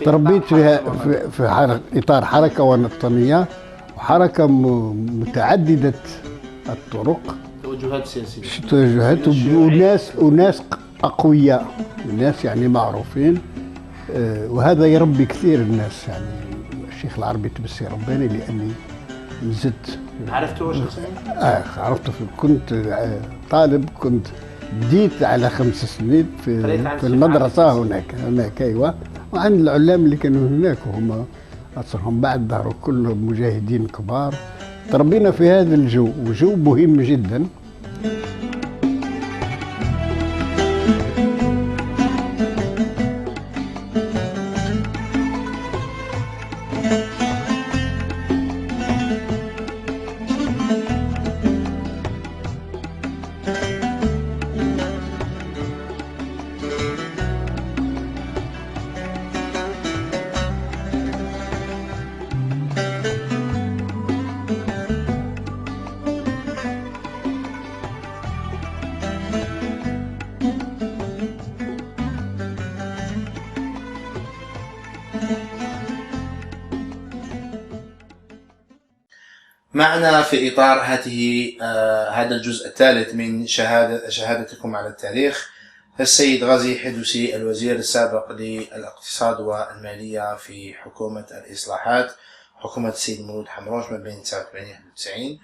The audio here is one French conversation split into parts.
تربيت فيها في إطار حركة وطنية وحركة متعددة الطرق، توجهات سياسية، توجهات وناس أقوياء، ناس يعني معروفين. وهذا يربي كثير الناس. يعني الشيخ العربي تبسي رباني لأني نزدت. عرفته شخصيا؟ عرفته كنت طالب، كنت بديت على 5 سنين في المدرسة هناك أيوة. وعند العلام اللي كانوا هناك وهم أصلهم بعد ظهروا كلهم مجاهدين كبار. تربينا في هذا الجو، وجو مهم جدا. معنا في إطار هذا الجزء الثالث من شهادتكم على التاريخ السيد غازي حدوسي، الوزير السابق للاقتصاد والمالية في حكومة الإصلاحات، حكومة السيد مولود حمروش ما بين 89 و 91،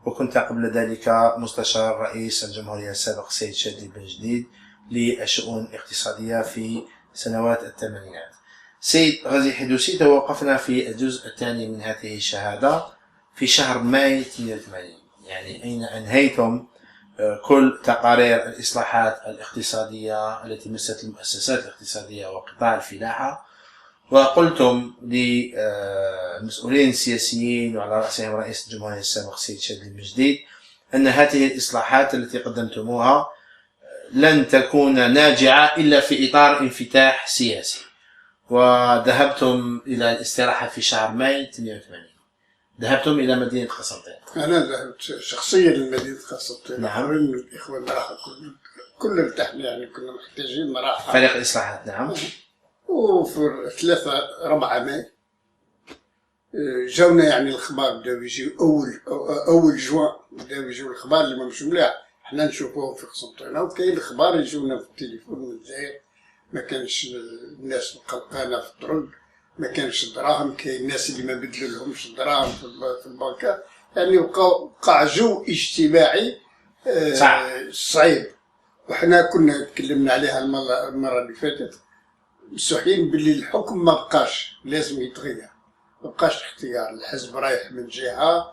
وكنت قبل ذلك مستشار رئيس الجمهورية السابق السيد شادي بن جديد للشؤون الاقتصادية في سنوات الثمانينات. سيد غازي حدوسي، توقفنا في الجزء الثاني من هذه الشهادة في شهر ماي 88، يعني أين أنهيتم كل تقارير الإصلاحات الاقتصادية التي مست المؤسسات الاقتصادية وقطاع الفلاحة، وقلتم للمسؤولين السياسيين وعلى رأسهم رئيس الجمهورية السابق السيد شادي بن جديد أن هذه الإصلاحات التي قدمتموها لن تكون ناجعة إلا في إطار انفتاح سياسي، وذهبتم إلى الاستراحة في شهر ماي 88. ذهبتم إلى مدينة قسنطين. أنا ذهبت شخصيا لمدينة قسنطين. نعم. الإخوة راحوا كل ارتحنا، يعني كنا محتاجين راحة. فريق الإصلاحات. نعم. وفي 3-4 ماي جاونا يعني الأخبار، بداو يجيو أول جوان بداو يجيو الأخبار اللي ما مش مليح احنا نشوفوهم في قسنطين، وكاين الأخبار يجونا في التليفون من الجزائر. ما كانش الناس مقلقانة في الطرق، ما كانش الدراهم، كاين الناس اللي ما بدلوا لهمش الدراهم في البنكة، يعني وقع جو اجتماعي صعيب. وحنا كنا تكلمنا عليها المرة اللي فاتت، مسوحين باللي الحكم ما بقاش، لازم يتغير، ما بقاش اختيار. الحزب رايح من جهة،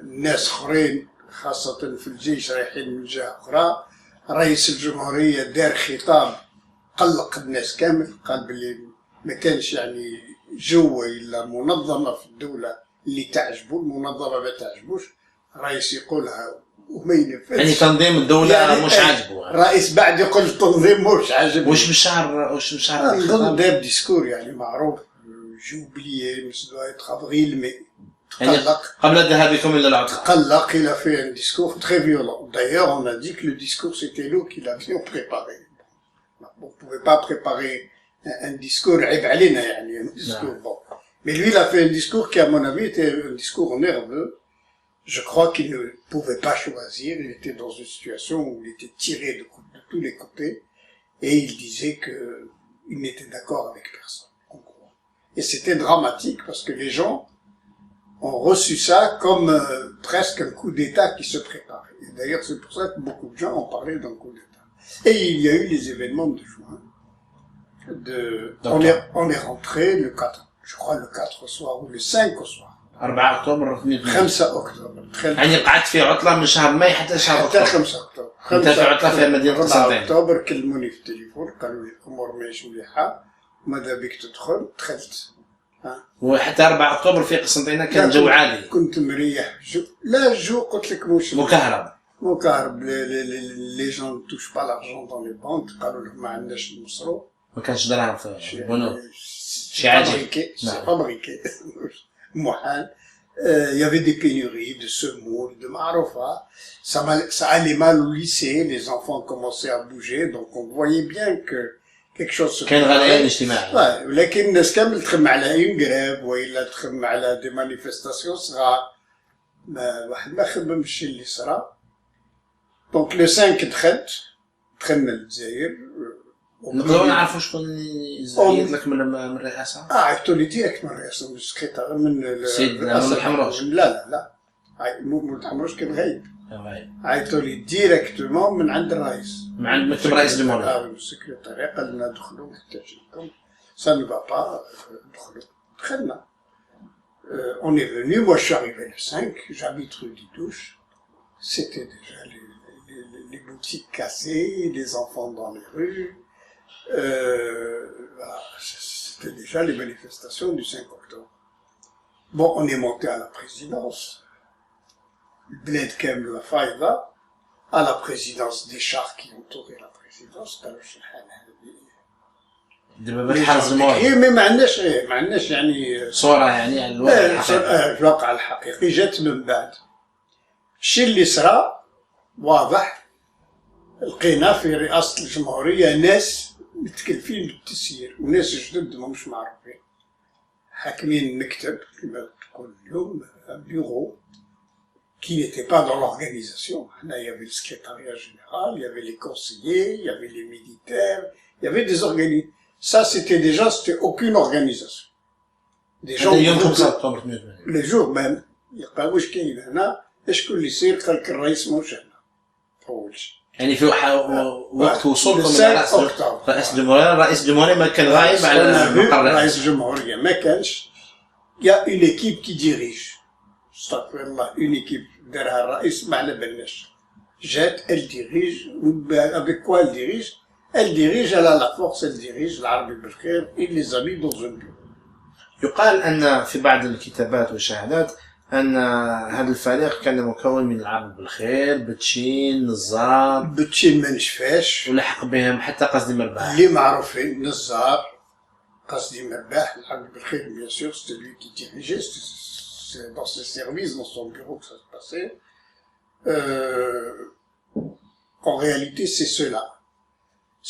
ناس اخرين خاصة في الجيش رايحين من جهة أخرى. رئيس الجمهورية دار خطاب قلق الناس كامل، قال باللي ما كانش يعني جو إلا منظمة في الدولة اللي تعجبه، المنظمة ما تعجبوش، رئيس يقولها وما ينفذش. يعني تنظيم الدولة يعني مش عاجبه. رئيس بعد يقول التنظيم مش عاجبه. وش بشعر نظن دار ديسكور يعني معروف، جو بليي مسدوا يتخبغي يعني قبل ذهابكم إلى العطلة. قلق. Il a fait un discours très violent. D'ailleurs, on a dit que le discours c'était nous qui l'avions préparé. On ne pouvait pas préparer un discours عيب علينا يعني un discours bon. Mais lui il a fait un discours qui à mon avis était un discours nerveux. Je crois qu'il ne pouvait pas choisir, il était dans une situation où il était tiré de tous les côtés et il disait que il n'était d'accord avec personne, en gros. Et c'était dramatique parce que les gens ont reçu ça comme presque un coup d'État qui se préparait. Et d'ailleurs c'est pour ça que beaucoup de gens ont parlé d'un coup d'État. Et il y a eu les événements de juin. On est rentré le 4, je crois le 4 au soir ou le 5 au soir. 4 أكتوبر 5 أكتوبر. يعني قعدت في عطلة من شهر ماي حتى شهر أكتوبر. حتى 5 أكتوبر. كنت في عطلة في مدينة قسنطين. 4 أكتوبر كلموني في التليفون قالوا لي الأمور ماهيش مليحة، ماذا بك تدخل؟ دخلت. وحتى 4 أكتوبر في قسنطينة كان جو عالي. كنت مريح. لا جو قلت لك مش مكهرب. لي جون توش با لارجون دون لي بانك، قالوا لهم ما عندناش المصروف. ما كانش دراهم في البنوك. شي عجيب. فابريكي. محال. Il y avait des pénuries de semoule, de marofa. Ça allait mal au lycée, les enfants commençaient à bouger, donc on voyait bien que كيك شوز كاين غليان اجتماعي. ولكن الناس كامل تخم على انقراب ولا تخم على دي مانيفستاسيون صغار. ما واحد ما خممش اللي صرا. دونك لو 5 دخلنا للجزائر. نقدروا نعرفوا شكون زيد لك من الرئاسه؟ عيطوا لي ديريكت من الرئاسه من السكرتير من سيدنا مولود الحمروش. لا مولود الحمروش كان غايب. عيطوا لي ديريكتومون من عند الرئيس. من عند مكتب رئيس الجمهوريه. السكرتير قال لنا دخلوا محتاجينكم. سا نو با با دخلوا. دخلنا. On est venu, moi je suis arrivé le 5, j'habite rue des Douches. C'était déjà les boutiques cassées, les enfants dans les rues. C'était déjà les manifestations du 5 octobre. Bon, on est monté à la présidence. Le bled Kem la Faïda, à la présidence des chars qui entouraient la présidence. دابا بالحرز الماضي. ما معناش يعني صورة يعني على الواقع الحقيقي. الواقع الحقيقي جات من بعد. الشيء اللي صرا واضح. لقينا في رئاسة الجمهورية ناس متكلفين بالتسيير وناس جدد مش معروفين. حاكمين المكتب كما تقول اليوم بيرو qui n'était pas dans l'organisation. Il y avait le secrétariat général, il y avait les conseillers, il y avait les militaires, il y avait des organismes. Ça, c'était aucune organisation. Des gens, les jours même, يقاوش كاين هنا شكون اللي يصير قالك الرئيس موش هنا. أول شيء. يعني في وقت وصولكم رئيس الجمهورية، رئيس الجمهورية ما كان غايب على المقر. رئيس الجمهورية ما كانش. Il y a une équipe qui dirige. استغفر الله، une équipe دارها الرئيس ما على بالناش. جات elle dirige. Avec quoi elle dirige? Elle dirige, elle a la force, elle dirige العربي بالخير. Il les a mis dans un bureau. يقال أن في بعض الكتابات والشهادات أن هذا الفريق كان مكون من العربي بالخير، بتشين، نزار. بتشين ما نشفاش. ولحق بهم حتى قصدي مرباح. اللي معروفين نزار، قصدي مرباح، العربي بالخير bien sûr, c'était lui qui dirigeait, c'est dans ses services, dans son bureau que ça se passait. En réalité, c'est cela.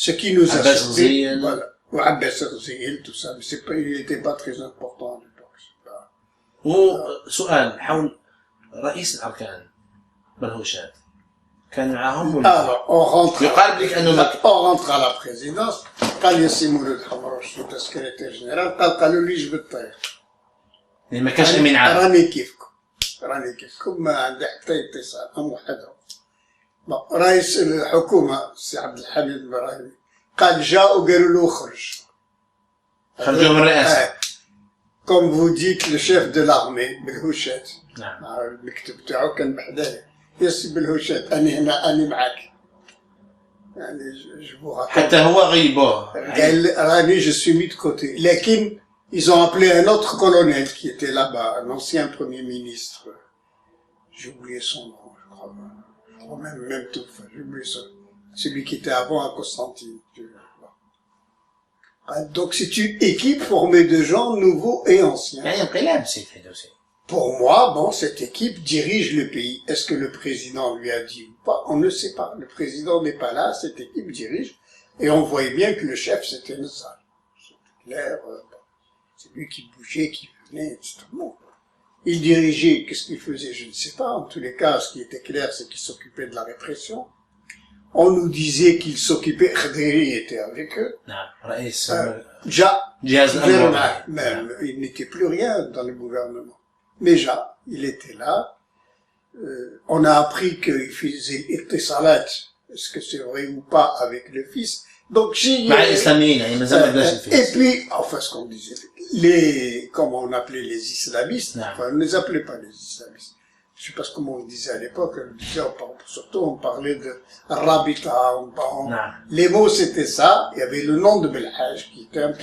Ce qui nous a choqués, voilà, Abbas Ghazil, tout ça, mais il n'était pas très important à l'époque. سؤال حول رئيس الأركان بالهوشات كان معاهم ولا؟ يقال لك أنه on rentre à la présidence. قال لي سي مولود الحمروش وانت سكرتير جنرال، قالوا لي جبت الطير. يعني ما كانش أمين عام. راني كيفكم ما عندي حتى اتصال، هم وحدهم. رئيس الحكومة سي عبد الحميد البراهيمي قال جاء وقالوا له خرجوا من الرئاسة. كوم فو ديت لو شيف دو لارمي بالهوشات. نعم. المكتب تاعو كان بحدايا. يا سي بالهوشات أنا هنا أنا معاك. يعني جبوها. حتى هو غيبوه. قال راني جو سوي مي دو كوتي. لكن ils ont appelé un autre colonel qui était là-bas, un ancien premier ministre. J'ai oublié son nom, je crois. Même tout, j'ai oublié ça. Celui qui était avant à Constantine. Donc c'est une équipe formée de gens nouveaux et anciens. Pour moi, bon, cette équipe dirige le pays. Est-ce que le président lui a dit ou pas? On ne sait pas. Le président n'est pas là, cette équipe dirige. Et on voyait bien que le chef, c'était Nassar. C'était clair. C'est lui qui bougeait, qui venait, etc. Bon. Il dirigeait, qu'est-ce qu'il faisait? Je ne sais pas. En tous les cas, ce qui était clair, c'est qu'il s'occupait de la répression. On nous disait qu'il s'occupait, Khadiri était avec eux. Même, il n'était plus rien dans le gouvernement. Mais il était là. On a appris qu'il faisait Ittisalat. Est-ce que c'est vrai ou pas avec le fils? Donc, et puis, enfin, ce qu'on disait, comment on appelait les islamistes, enfin, on ne les appelait pas les islamistes. Je sais pas comment on disait à l'époque, surtout on parlait de Rabita, les mots c'était ça, il y avait le nom de Belhaj qui était un peu...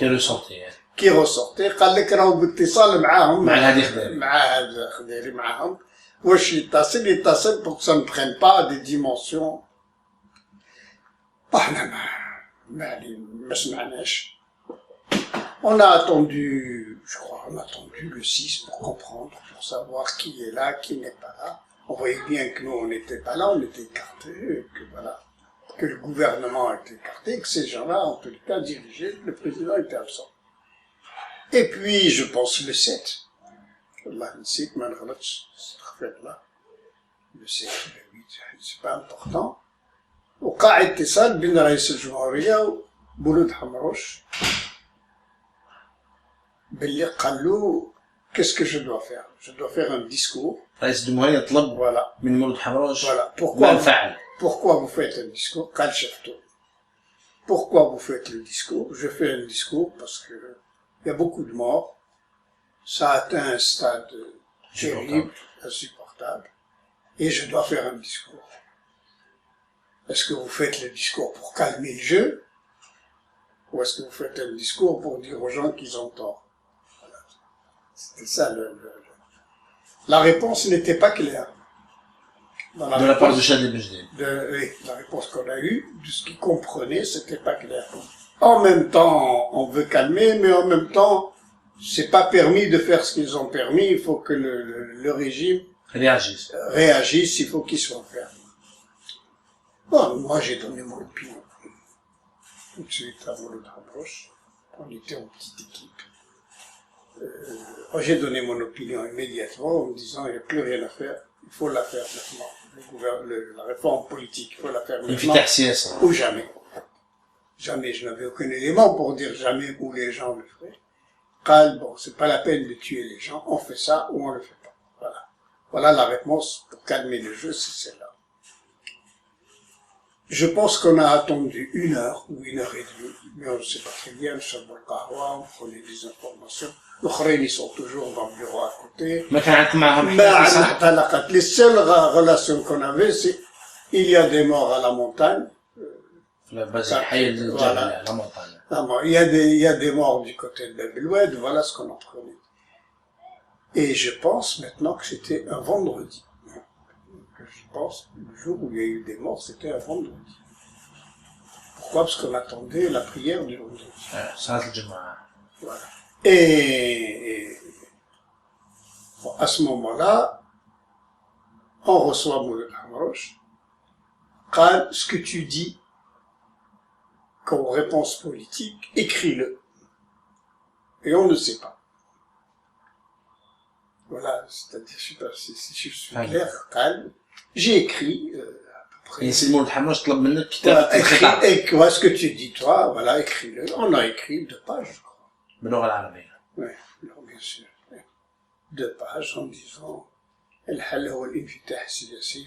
qui ressortait, قال لك راهو باتصال معاهم مع هذا خديري معاهم واش يتصل pour que ça ne prenne pas des dimensions. احنا ما سمعناش. On a attendu, je crois, le 6 pour comprendre, pour savoir qui est là, qui n'est pas là. On voyait bien que nous, on n'était pas là, on était écartés, que voilà. que le gouvernement a été écarté, que ces gens-là, en tous les cas, dirigeaient, le président était absent. Et puis, je pense le 7. Allah nsiit ma nغلطش là. Le 7, le 8, c'est pas important. وقع اتصال بين رئيس الجمهورية وبولود حمروش باللي قال له qu'est-ce que je dois faire? Je dois faire un discours. رئيس الجمهورية طلب Voilà. من مولود حمروش Voilà. Pourquoi vous faites un discours? قال شفتو. Pourquoi vous faites le discours? Je fais un discours parce que il y a beaucoup de morts. Ça a atteint un stade terrible, insupportable. Et je dois faire un discours. Est-ce que vous faites le discours pour calmer le jeu? Ou est-ce que vous faites un discours pour dire aux gens qu'ils ont tort? Voilà. C'était ça La réponse n'était pas claire. De la part du chef de Bejdel. Oui, la réponse qu'on a eue, de ce qu'ils comprenaient, c'était pas clair. En même temps, on veut calmer, mais en même temps, c'est pas permis de faire ce qu'ils ont permis. Il faut que le régime réagisse. Il faut qu'ils soient fermes. Bon, moi, j'ai donné mon opinion. Tout de suite, à Mouloud Hamroche, on était en petite équipe. J'ai donné mon opinion immédiatement en me disant, il n'y a plus rien à faire. Il faut la faire maintenant. La réforme politique, il faut la faire maintenant. Ou jamais. Jamais, je n'avais aucun élément pour dire jamais où les gens le feraient. Bon, c'est pas la peine de tuer les gens, on fait ça ou on le fait pas. Voilà. Voilà la réponse pour calmer le jeu, c'est celle-là. Je pense qu'on a attendu 1 heure ou 1 heure et demie, mais on ne sait pas très bien, le Chabal Kahwa, on prenait des informations. Les Khreini sont toujours dans le bureau à côté. Les seules relations qu'on avait, c'est il y a des morts à la montagne. Voilà. Il y a des morts du côté de Beloued, voilà ce qu'on en prenait. Et je pense maintenant que c'était un vendredi. Je pense que le jour où il y a eu des morts, c'était un vendredi. Pourquoi? Parce qu'on attendait la prière du vendredi. Voilà. Et bon, à ce moment-là, on reçoit Mouloud Hamroche. Ce que tu dis comme réponse politique, écris-le. Et on ne sait pas. Voilà, c'est-à-dire, je sais pas si je suis clair, calme. J'ai écrit, à peu près. Et c'est le mot de Hamosh qui voilà, ce que tu dis, toi, voilà, écris-le. On a écrit 2 pages, je crois. باللغة العربية. Oui, bien sûr. 2 pages en disant, الحل هو الانفتاح السياسي,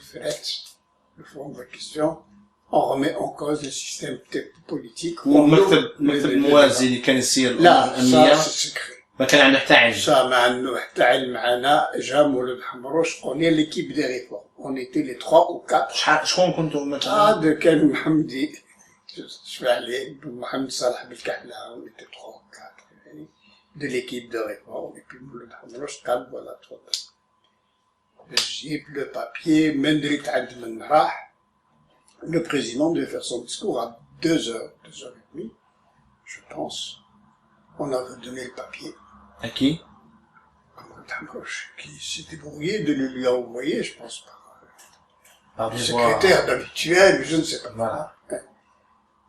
le fond de la question, on remet en cause le système politique. ومكتب الموازي اللي كان يصير لا, ça c'est secret. ما كان عنده حتى علم. Ça ما عنده حتى علم معنا. جا مولود حمروش, on est l'équipe des réformes. On était les 3 ou 4. شكون كنتوا مثلا؟ كان محمدي, شفالي, محمد صالح بالكحلة, on était 3 ou 4. De l'équipe de réforme. Et puis مولود حمروش قال voilà, 3. جيب le papier, Mendrit عند من راح. Le président devait faire son discours à 2 heures, 2 heures et demie, je pense. On avait donné le papier. À qui? Qui s'est débrouillé de le lui envoyer, je pense par le secrétaire habituel, je ne sais pas. Voilà.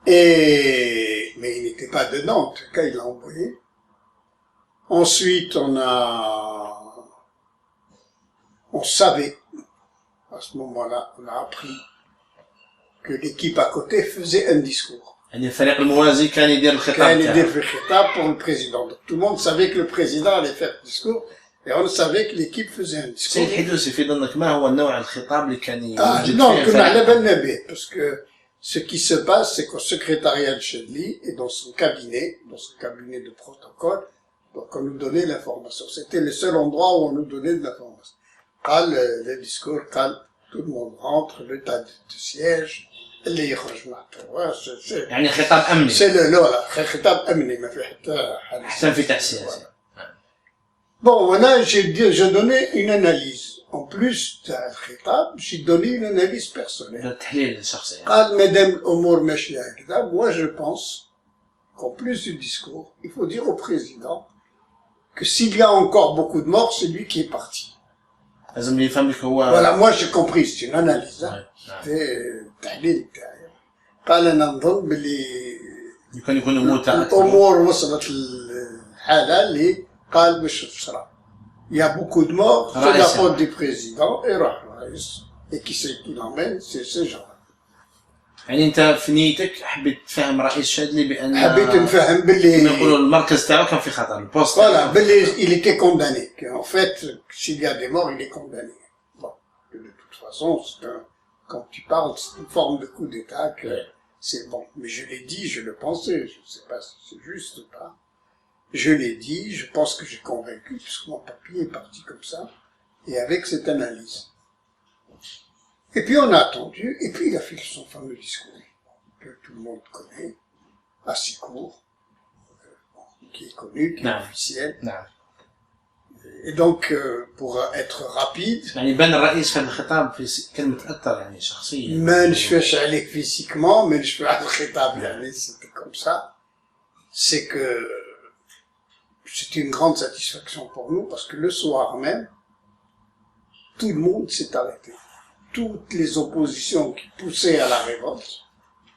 Mais il n'était pas dedans, en tout cas, il l'a envoyé. Ensuite, on savait, à ce moment-là, on a appris que l'équipe à côté faisait un discours. يعني الفريق الموازي كان يدير الخطاب pour le président. Donc, tout le monde savait que le président allait faire le discours, et on savait que l'équipe faisait un discours. سيد حدوسي في ظنك ما هو النوع الخطاب اللي كان يوجد non, كنا على بالنا به, parce que ce qui se passe, c'est qu'au secrétariat de Chedli et dans son cabinet de protocole, donc on nous donnait l'information. C'était le seul endroit où on nous donnait de l'information. Quand le discours, quand tout le monde rentre, le tas de sièges, اللي يخرج معته. يعني خطاب أمني. C'est لا خطاب أمني ما في حتى حتى انفتاح سياسي. Bon, maintenant j'ai donné une analyse. En plus de الخطاب, j'ai donné une analyse personnelle. التحليل الشخصي. قال مادام الأمور ماشية هكذا, moi je pense qu'en plus du discours, il faut dire au président que s'il y a encore beaucoup de morts, c'est lui qui est parti. Voilà, moi j'ai compris, c'est une analyse. C'est قال أنا نظن باللي يمكن يكونوا موتى أكثر. الأمور وصلت للحالة اللي قال باش تصرى. Il y a beaucoup de morts, c'est la faute du président et راح الرئيس. Et qui c'est qui l'emmène, c'est ces gens. يعني انت في نيتك حبيت تفهم رئيس شادلي بان حبيت نفهم باللي نقولوا المركز تاعو كان في خطر البوست. Voilà, باللي il était condamné. En fait, s'il y a des morts, il est condamné. Bon, de toute façon, quand tu parles, c'est une forme de coup d'État que c'est bon. Mais je l'ai dit, je le pensais, je ne sais pas si c'est juste ou pas. Je l'ai dit, je pense que j'ai convaincu, puisque mon papier est parti comme ça, et avec cette analyse. Et puis on a attendu, et puis il a fait son fameux discours, que tout le monde connaît, assez court, qui est connu, qui est officiel. نعم. Et donc, pour être rapide, يعني بان الرئيس في الخطاب في كلمة أثر يعني شخصيا. ما نشفاش عليك physiquement, ما نشفاش على الخطاب يعني, c'était comme ça. C'est que c'était une grande satisfaction pour nous, parce que le soir même, tout le monde s'est arrêté. Toutes les oppositions qui poussaient à la révolte,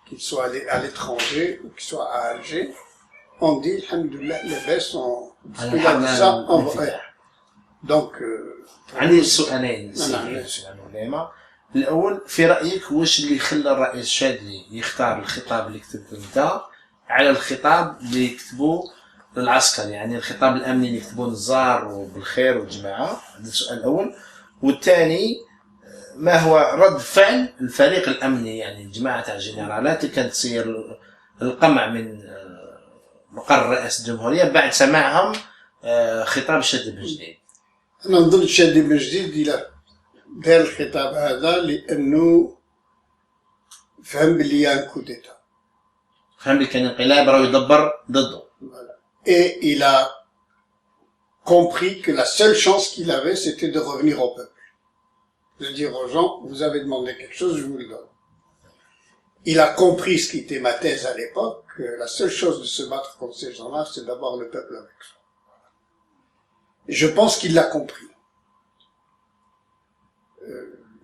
qu'ils soient à l'étranger ou qu'ils soient à Alger, ont dit, alhamdoulilah, les baisses ont... ça, on va... Donc... عندي سؤالين سؤالين. الأول في رأيك واش اللي خلى الرئيس شادلي يختار الخطاب اللي كتبته انت على الخطاب اللي يكتبوه للعسكر، يعني الخطاب الأمني اللي يكتبوه نزار وبالخير والجماعة؟ هذا السؤال الأول. والثاني ما هو رد فعل الفريق الأمني، يعني الجماعة تاع الجنرالات اللي كانت تصير القمع من مقر رئاسة الجمهورية بعد سماعهم خطاب شادلي بن جديد؟ أنا نظن شادلي بن جديد دار الخطاب هذا لأنه فهم بلي يان كو ديتا، فهم بلي كان انقلاب راه يدبر ضده. Et il a compris que la seule chance qu'il avait, c'était de revenir au peuple. De dire aux gens, vous avez demandé quelque chose, je vous le donne. Il a compris ce qui était ma thèse à l'époque, que la seule chose de se battre contre ces gens-là, c'est d'avoir le peuple avec soi. Et je pense qu'il l'a compris.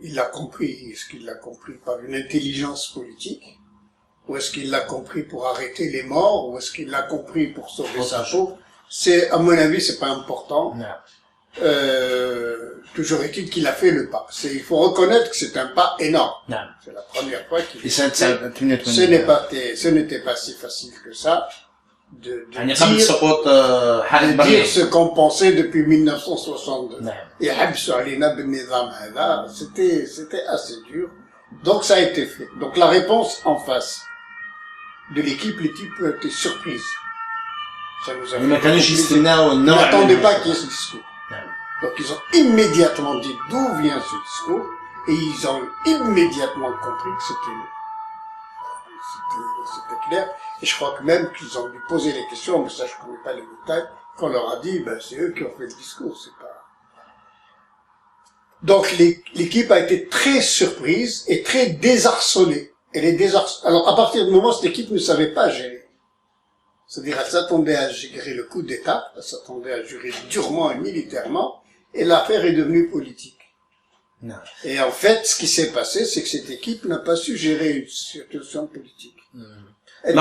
Il l'a compris. Est-ce qu'il l'a compris par une intelligence politique? Ou est-ce qu'il l'a compris pour arrêter les morts? Ou est-ce qu'il l'a compris pour sauver sa peau? C'est, à mon avis, c'est pas important. Toujours est-il qu'il a fait le pas. Il faut reconnaître que c'est un pas énorme. C'est la première fois qu'il ce n'était pas si facile que ça de dire ce qu'on pensait depuis 1962. Et c'était assez dur. Donc ça a été fait. Donc la réponse en face de l'équipe était surprise. Ça nous a ils n'attendaient pas qu'il y ait ce discours. Donc ils ont immédiatement dit d'où vient ce discours, et ils ont immédiatement compris que c'était clair. Et je crois que même qu'ils ont dû poser les questions, mais ça je connais pas les détails, qu'on leur a dit, ben c'est eux qui ont fait le discours, c'est pas... Donc l'équipe a été très surprise et très désarçonnée. Alors à partir du moment où cette équipe ne savait pas gérer, c'est-à-dire elle s'attendait à gérer le coup d'État, elle s'attendait à gérer durement et militairement, et l'affaire est devenue politique. Non. Et en fait, ce qui s'est passé, c'est que cette équipe n'a pas su gérer une situation politique. Elle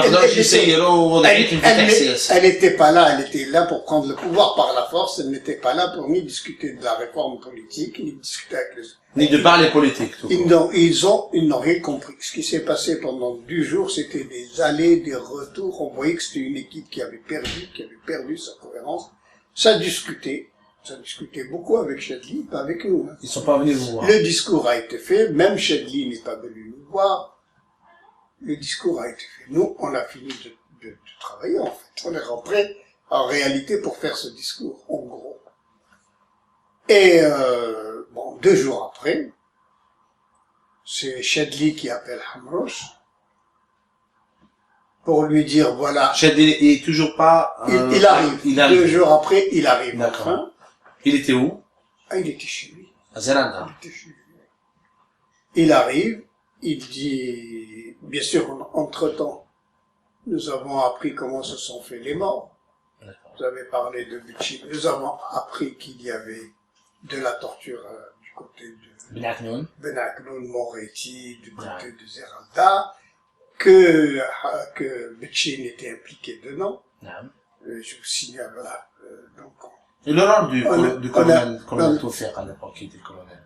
n'était pas là, elle était là pour prendre le pouvoir par la force, elle n'était pas là pour ni discuter de la réforme politique, ni discuter avec les... Ni de parler politique, tout ils n'ont rien compris. Ce qui s'est passé pendant 2 jours, c'était des allées, des retours. On voyait que c'était une équipe qui avait perdu sa cohérence. Ça discutait beaucoup avec Chadli, pas avec nous. Ils sont pas venus vous voir. Le discours a été fait, même Chadli n'est pas venu nous voir. Le discours a été fait. Nous, on a fini de travailler, en fait. On est rentré, en réalité, pour faire ce discours, en gros. Et, 2 jours après, c'est Chadli qui appelle Hamrouche pour lui dire, voilà... Chadli, il est toujours pas... Il arrive. 2 jours après, il arrive. D'accord. Enfin. Il était où? Il était chez lui. À Zeranda. Il arrive, il dit... Bien sûr, entre-temps, nous avons appris comment se sont faits les morts. D'accord. Vous avez parlé de Butchik. Nous avons appris qu'il y avait de la torture du côté de Ben Aknoun, Moretti, du côté de Zeranda. que Betchin était impliqué dedans. Je vous signale, voilà. Donc, et le rôle du colonel Toufik à l'époque, qui était colonel?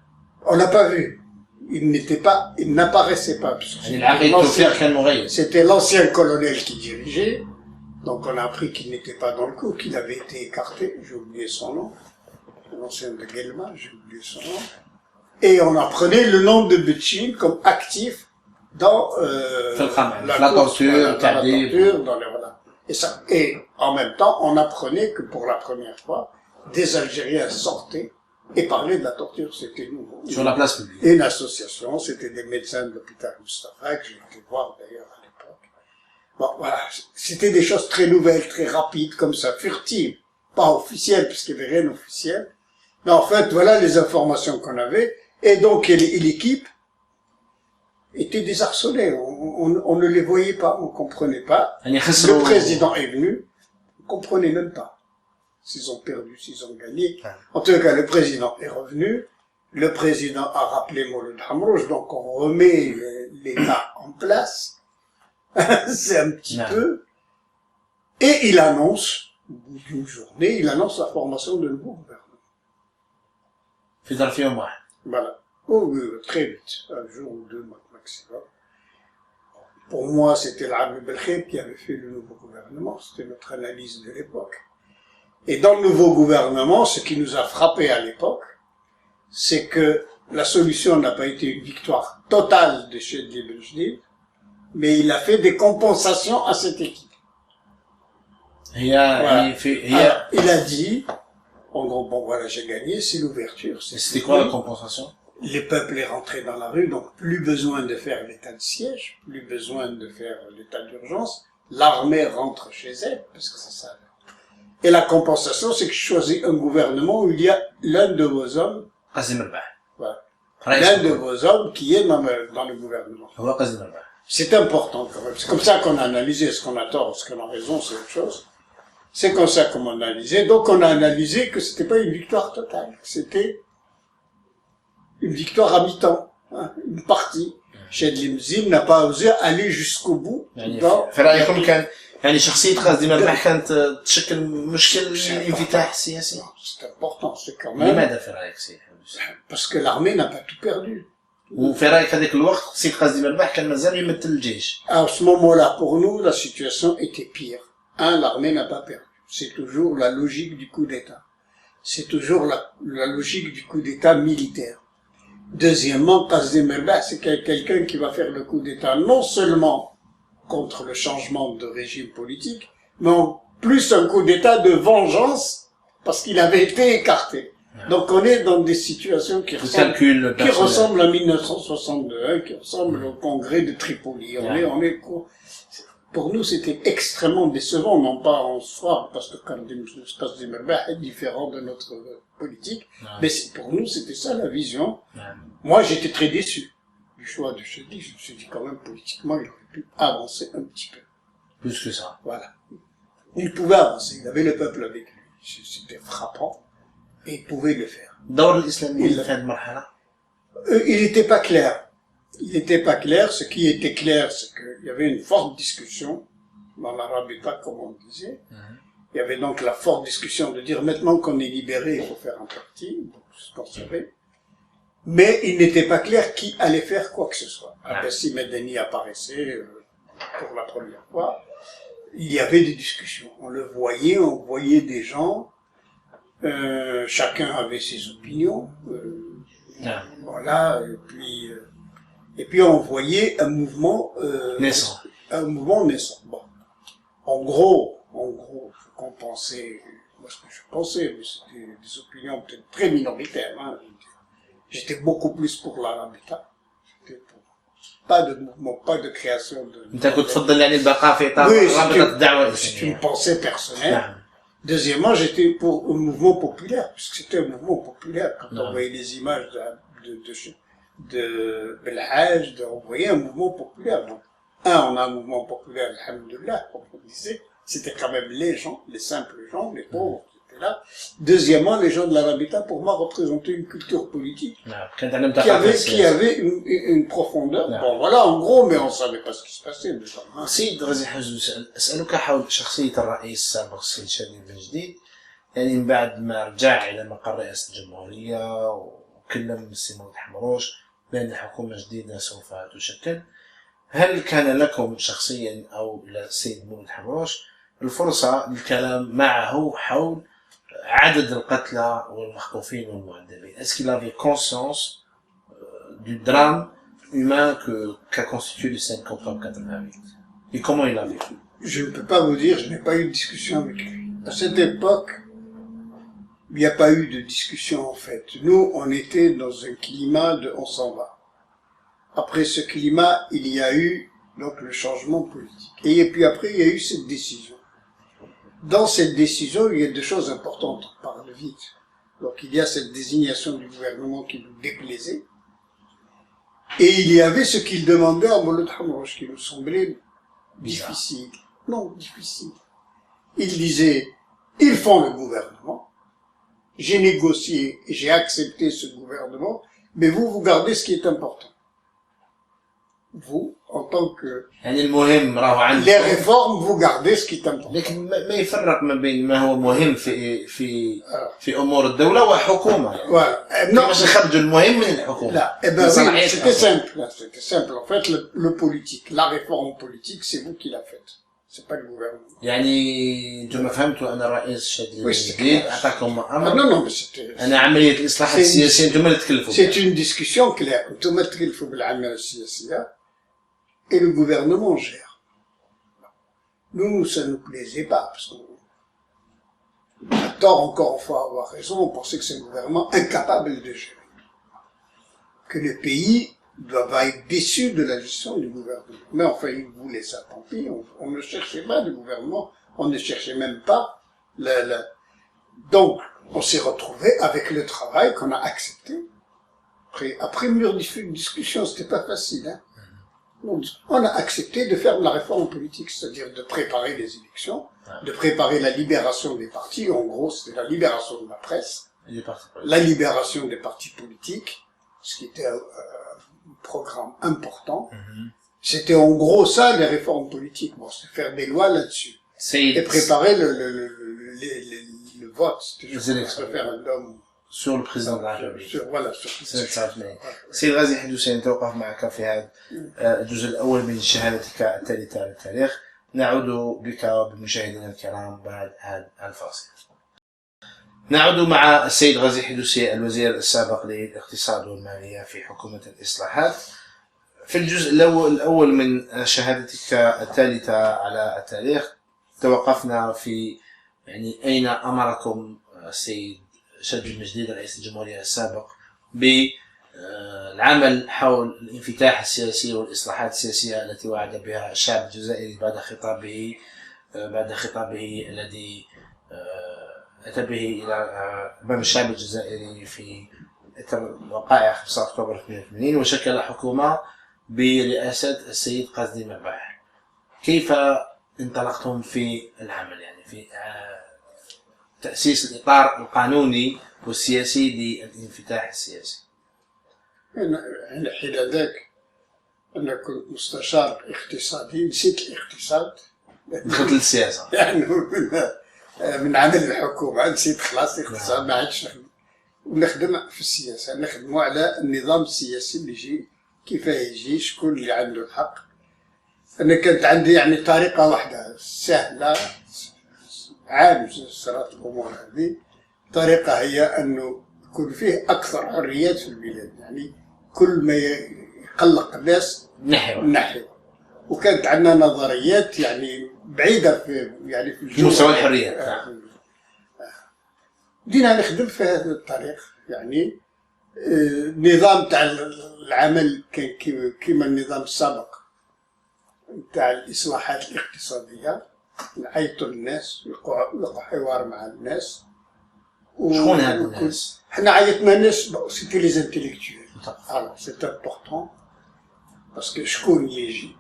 On n'a pas vu. Il n'apparaissait pas. C'était l'ancien colonel qui dirigeait. Donc on a appris qu'il n'était pas dans le coup, qu'il avait été écarté. J'ai oublié son nom. L'ancien de Guelma, j'ai oublié son nom. Et on apprenait le nom de Betchin comme actif dans la torture, voilà. Et en même temps, on apprenait que pour la première fois, des Algériens sortaient et parlaient de la torture. C'était nouveau. Sur la place publique. Et une association, c'était des médecins de l'hôpital Mustapha, que j'ai été voir d'ailleurs à l'époque. Bon, voilà. C'était des choses très nouvelles, très rapides, comme ça, furtives. Pas officielles, puisqu'il n'y avait rien d'officiel. Mais en fait, voilà les informations qu'on avait. Et donc, et l'équipe était désarçonnée. On ne les voyait pas, on comprenait pas. Le président est venu, on comprenait même pas. S'ils ont perdu, s'ils ont gagné. En tout cas, le président est revenu. Le président a rappelé Mouloud Hamrouj, donc on remet l'État en place. C'est un petit peu. Et il annonce, au bout d'une journée, il annonce la formation de nouveau gouvernement. Voilà. Oh, très vite. Un jour ou deux maximum. Pour moi, c'était l'Arabie Belkheim qui avait fait le nouveau gouvernement. C'était notre analyse de l'époque. Et dans le nouveau gouvernement, ce qui nous a frappé à l'époque, c'est que la solution n'a pas été une victoire totale de Chedli Benjdid, mais il a fait des compensations à cette équipe. Voilà. Alors, il a dit, en gros, bon voilà, j'ai gagné, c'est l'ouverture. C'était quoi la compensation? Les peuples est rentré dans la rue, donc plus besoin de faire l'état de siège, plus besoin de faire l'état d'urgence. L'armée rentre chez elle, parce que c'est ça. Et la compensation, c'est que je choisis un gouvernement où il y a l'un de vos hommes, voilà, l'un de vos hommes qui est dans le gouvernement. C'est important quand même. C'est comme ça qu'on a analysé. Est-ce qu'on a tort, est-ce qu'on a raison, c'est autre chose. C'est comme ça qu'on a analysé. Donc on a analysé que c'était pas une victoire totale, c'était une victoire à mi-temps, hein, une partie. Chedli Benjdid n'a pas osé aller jusqu'au bout. يعني شخصية غازي ملبح كانت تشكل مشكل للانفتاح السياسي. C'est important, c'est quand même. لماذا في رأيك سي حمزة؟ Parce que l'armée n'a pas tout perdu. وفي رأيك هذاك الوقت سيد غازي ملبح كان مازال يمثل الجيش. À ce moment-là, pour nous, la situation était pire. L'armée n'a pas perdu. C'est toujours la logique du coup d'État. C'est toujours la logique du coup d'État militaire. Deuxièmement, Ghazim Melbah, c'est quelqu'un qui va faire le coup d'État non seulement contre le changement de régime politique, mais en plus un coup d'État de vengeance, parce qu'il avait été écarté. Donc on est dans des situations qui ressemblent à 1962, qui ressemblent au congrès de Tripoli. Pour nous, c'était extrêmement décevant, non pas en soi, parce que Ghazim Melbah est différent de notre politique, mais pour nous, c'était ça la vision. Moi, j'étais très déçu du choix de Chedli. Je me suis dit quand même, politiquement, il aurait pu avancer un petit peu. Plus que ça. Voilà. Il pouvait avancer, il avait le peuple avec lui. C'était frappant, et il pouvait le faire. Il n'était pas clair. Il n'était pas clair. Ce qui était clair, c'est qu'il y avait une forte discussion dans l'Arabita, comme on disait. Il y avait donc la forte discussion de dire maintenant qu'on est libéré, il faut faire un parti, donc c'est ce qu'on savait. Mais il n'était pas clair qui allait faire quoi que ce soit. Si Medeni apparaissait pour la première fois, il y avait des discussions. On voyait des gens, chacun avait ses opinions, voilà, et puis on voyait un mouvement naissant. Bon. En gros, ce qu'on pensait, moi ce que je pensais, mais c'était des opinions peut-être très minoritaires, hein. J'étais beaucoup plus pour l'Arabita. J'étais pour pas de mouvement, pas de création de... Oui, c'est une pensée personnelle. Deuxièmement, j'étais pour un mouvement populaire, puisque c'était un mouvement populaire. Quand on voyait les images de Belhaj, on voyait un mouvement populaire. Donc, on a un mouvement populaire, alhamdoulilah, comme on disait, c'était quand même les gens, les simples gens, les pauvres, étaient là. Deuxièmement, les gens de l'Arabita, pour moi, représentaient une culture politique qui avait une profondeur. Bon, voilà, en gros, mais on savait pas ce qui se passait déjà. سيد غازي حجوج، أسألك حول شخصية الرئيس السابق السيد شادي بن جديد، يعني من بعد ما رجع إلى مقر رئاسة الجمهورية وكلم السي مولود حمروش بأن حكومة جديدة سوف تشكل، هل كان لكم شخصيا أو للسيد مولود حمروش الفرصة للكلام معه حول عدد القتلى والمخطوفين والمعذبين؟ Est-ce qu'il avait conscience du drame humain qu'a constitué le 5 octobre 88? Et comment il l'a vécu? Je ne peux pas vous dire, je n'ai pas eu de discussion avec lui. À cette époque, il n'y a pas eu de discussion en fait. Nous, on était dans un climat de on s'en va. Après ce climat, il y a eu donc le changement politique. Et puis après, il y a eu cette décision. Dans cette décision, il y a deux choses importantes, on parle vite. Donc il y a cette désignation du gouvernement qui nous déplaisait. Et il y avait ce qu'il demandait à Mouloud Hamrouch qui nous semblait difficile. Non, difficile. Il disait, ils font le gouvernement. J'ai négocié et j'ai accepté ce gouvernement, mais vous gardez ce qui est important. Vous, en tant que... les réformes, vous gardez ce qui est important. لكن ما يفرق ما بين ما هو مهم في أمور الدولة وحكومة. Non, باش يخرجوا المهم من الحكومة. Là, eh ben oui, c'était simple. C'était simple. En fait, le politique, la réforme politique, c'est vous qui la faites. C'est pas le gouvernement. يعني انتم فهمتوا أن الرئيس شادي بن جديد أعطاكم أمر. Non, mais c'était... أن عملية الإصلاحات السياسية انتم اللي تكلفوا. C'est une discussion claire. انتم تكلفوا بالعملية السياسية. Et le gouvernement gère. Nous, ça ne nous plaisait pas, parce qu'on a tort encore, on faut avoir raison, on pensait que c'est un gouvernement incapable de gérer. Que le pays va être déçu de la gestion du gouvernement. Mais enfin, ils voulaient ça, tant pis, on ne cherchait pas de gouvernement, on ne cherchait même pas Donc, on s'est retrouvé avec le travail qu'on a accepté. Après mûre discussion, c'était pas facile, hein. On a accepté de faire la réforme politique, c'est-à-dire de préparer les élections, de préparer la libération des partis. En gros, c'était la libération de la presse, la libération des partis politiques, ce qui était un programme important. C'était en gros ça, les réformes politiques. Bon, c'était faire des lois là-dessus. Et préparer le vote, c'était juste le référendum. sur le président de la République. Voilà, سنة 89. سيد غازي حدوسي نتوقف معك في هذا الجزء الأول من شهادتك الثالثة للتاريخ. نعود بك وبمشاهدينا الكرام بعد هذا الفاصل. نعود مع السيد غازي حدوسي الوزير السابق للاقتصاد والمالية في حكومة الإصلاحات. في الجزء الأول من شهادتك الثالثة على التاريخ توقفنا في يعني أين أمركم السيد شادي بن جديد رئيس الجمهورية السابق بالعمل حول الانفتاح السياسي والإصلاحات السياسية التي وعد بها الشعب الجزائري بعد خطابه الذي أتى به إلى أمام الشعب الجزائري في إثر وقائع 5 أكتوبر 88 وشكل حكومة برئاسة السيد قاسدي مرباح. كيف انطلقتم في العمل يعني في تأسيس الإطار القانوني والسياسي للانفتاح السياسي؟ أنا حين ذاك أنا كنت مستشار اقتصادي، نسيت الاقتصاد. دخلت للسياسة. يعني من عمل الحكومة نسيت خلاص الاقتصاد ما عادش نخدم. ونخدم في السياسة، نخدموا على النظام السياسي اللي يجي كيف يجي، شكون اللي عنده الحق. أنا كانت عندي يعني طريقة واحدة سهلة عام صارت الأمور هذه. طريقة هي أنه يكون فيه أكثر حريات في البلاد، يعني كل ما يقلق الناس نحيه. وكانت عندنا نظريات يعني بعيدة في مستوى الحرية. بدينا نخدم في هذا الطريق، يعني النظام تاع العمل كان كيما النظام السابق تاع الإصلاحات الاقتصادية. نعيطوا للناس، يلقوا حوار مع الناس. شكون هاد الناس؟ حنا عيطنا الناس سيتي لي انتيليكتويل. alors c'est important parce que شكون اللي يجي.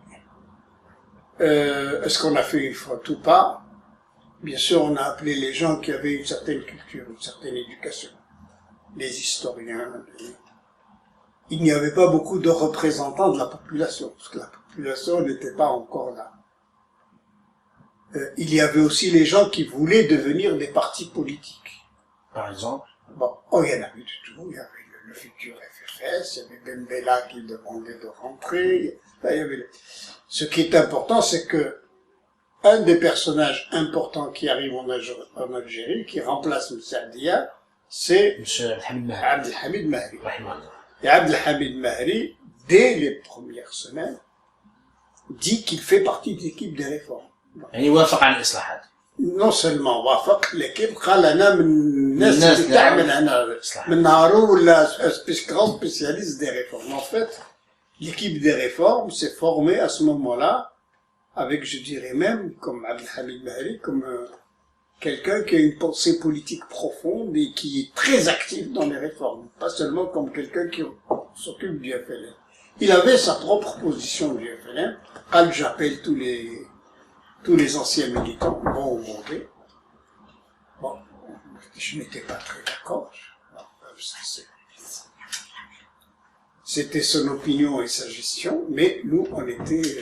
est-ce qu'on a fait une faute ou pas? Bien sûr, on a appelé les gens qui avaient une certaine culture, une certaine éducation, les historiens. Il n'y avait pas beaucoup de représentants de la population, parce que la population n'était pas encore là. Il y avait aussi les gens qui voulaient devenir des partis politiques. Par exemple? Bon, il y en avait du tout. Il y avait le futur FFS, il y avait Ben Bella qui demandait de rentrer. Ce qui est important, c'est que un des personnages importants qui arrive en Algérie, qui remplace M. Adia, c'est Abdelhamid Mahri. Et Abdelhamid Mahri, dès les premières semaines, dit qu'il fait partie de l'équipe des réformes. يعني يوافق على الإصلاحات. Non seulement وافق l'équipe قال انا من الناس اللي تعمل هنا من نهارو ولا grand spécialiste des réformes. En fait, l'équipe des réformes s'est formée à ce moment-là avec, je dirais même, comme Abdelhamid Mahri, comme quelqu'un qui a une pensée politique profonde et qui est très actif dans les réformes, pas seulement comme quelqu'un qui s'occupe du FLN. Il avait sa propre position du FLN. J'appelle tous les anciens militants, bons ou mauvais. Bon, je n'étais pas très d'accord. C'était son opinion et sa gestion, mais nous, on était...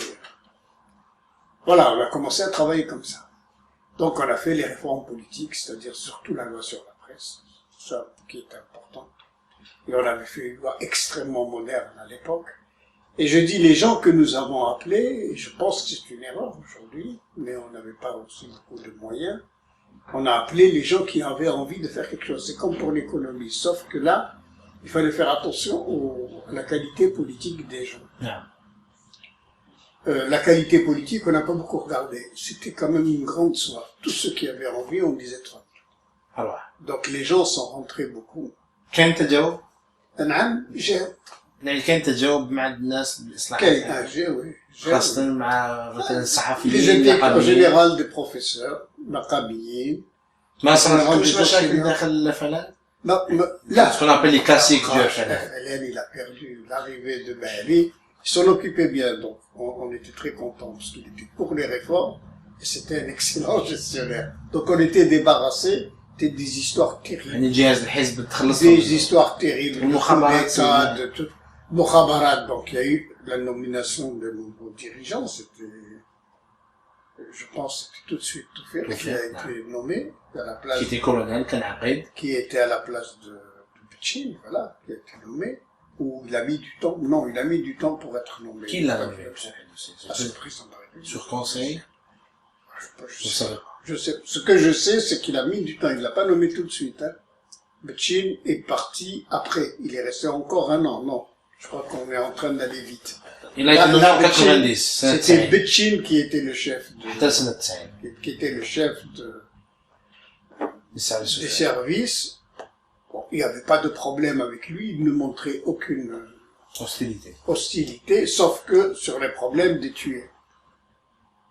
Voilà, on a commencé à travailler comme ça. Donc, on a fait les réformes politiques, c'est-à-dire surtout la loi sur la presse, ça qui est important. Et on avait fait une loi extrêmement moderne à l'époque. Et je dis les gens que nous avons appelés, et je pense que c'est une erreur aujourd'hui, mais on n'avait pas aussi beaucoup de moyens, on a appelé les gens qui avaient envie de faire quelque chose. C'est comme pour l'économie, sauf que là, il fallait faire attention à la qualité politique des gens. Yeah. La qualité politique, on n'a pas beaucoup regardé. C'était quand même une grande soif. Tous ceux qui avaient envie, on disait trop. Alors. Donc les gens sont rentrés beaucoup. كان تجاوب؟ نعم جاء. يعني كان تجاوب مع الناس بالإصلاحات؟ كاين جاء خاصة مع مثلا Les الصحفيين étaient en النقابيين. général des professeurs, نقابيين. ما صارتش مشاكل داخل الفلان؟ Là, Ce qu'on appelle les classiques du FLN. FLN, il a perdu l'arrivée de Mahli. Il s'en occupait bien, donc on était très contents parce qu'il était pour les réformes et c'était un excellent gestionnaire. Donc on était débarrassés des histoires terribles. يعني جهاز الحزب تخلص Des histoires terribles, de المخابرات. coups d'État, de tout. Mokhabarat, donc il y a eu la nomination de nouveaux dirigeants, c'était, je pense, c'était tout de suite Toufir qui a été nommé à la place, qui était colonel, كان عقيد. qui était à la place de Bechin, voilà, qui a été nommé, où il a mis du temps, non, il a mis du temps pour être nommé. Qui l'a nommé? C'est le président de la République. Sur conseil? Je sais. Ce que je sais, c'est qu'il a mis du temps, il l'a pas nommé tout de suite, hein. Bechin est parti après, il est resté encore un an, non. Je crois qu'on est en train d'aller vite. Il a été nommé en 90. C'était Bechin qui était le chef حتى سنة 90. qui était le chef des services des sociaux. services. Bon, il n'y avait pas de problème avec lui, il ne montrait aucune hostilité, sauf que sur les problèmes des tués.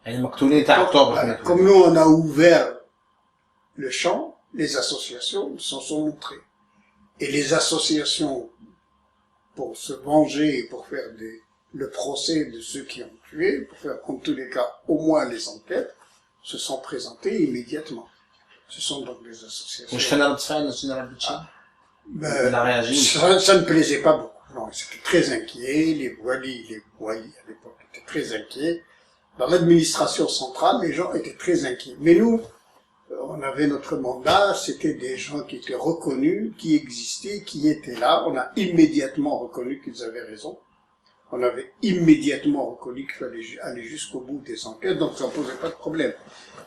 يعني المقتولين تاع أكتوبر. Comme nous on a ouvert le champ, les associations s'en sont montrées. Et les associations, pour se venger et pour faire le procès de ceux qui ont tué, pour faire en tous les cas au moins les enquêtes, se sont présentées immédiatement. Ce sont donc des associations. واش كان رد فعل الجنرال بتشي؟ Ben, Il a réagi. ça ne plaisait pas beaucoup. Non, ils étaient très inquiets. Les Bouali à l'époque étaient très inquiets. Dans l'administration centrale, les gens étaient très inquiets. Mais nous, on avait notre mandat, c'était des gens qui étaient reconnus, qui existaient, qui étaient là. On a immédiatement reconnu qu'ils avaient raison. On avait immédiatement reconnu qu'il fallait aller jusqu'au bout des enquêtes, donc ça ne posait pas de problème.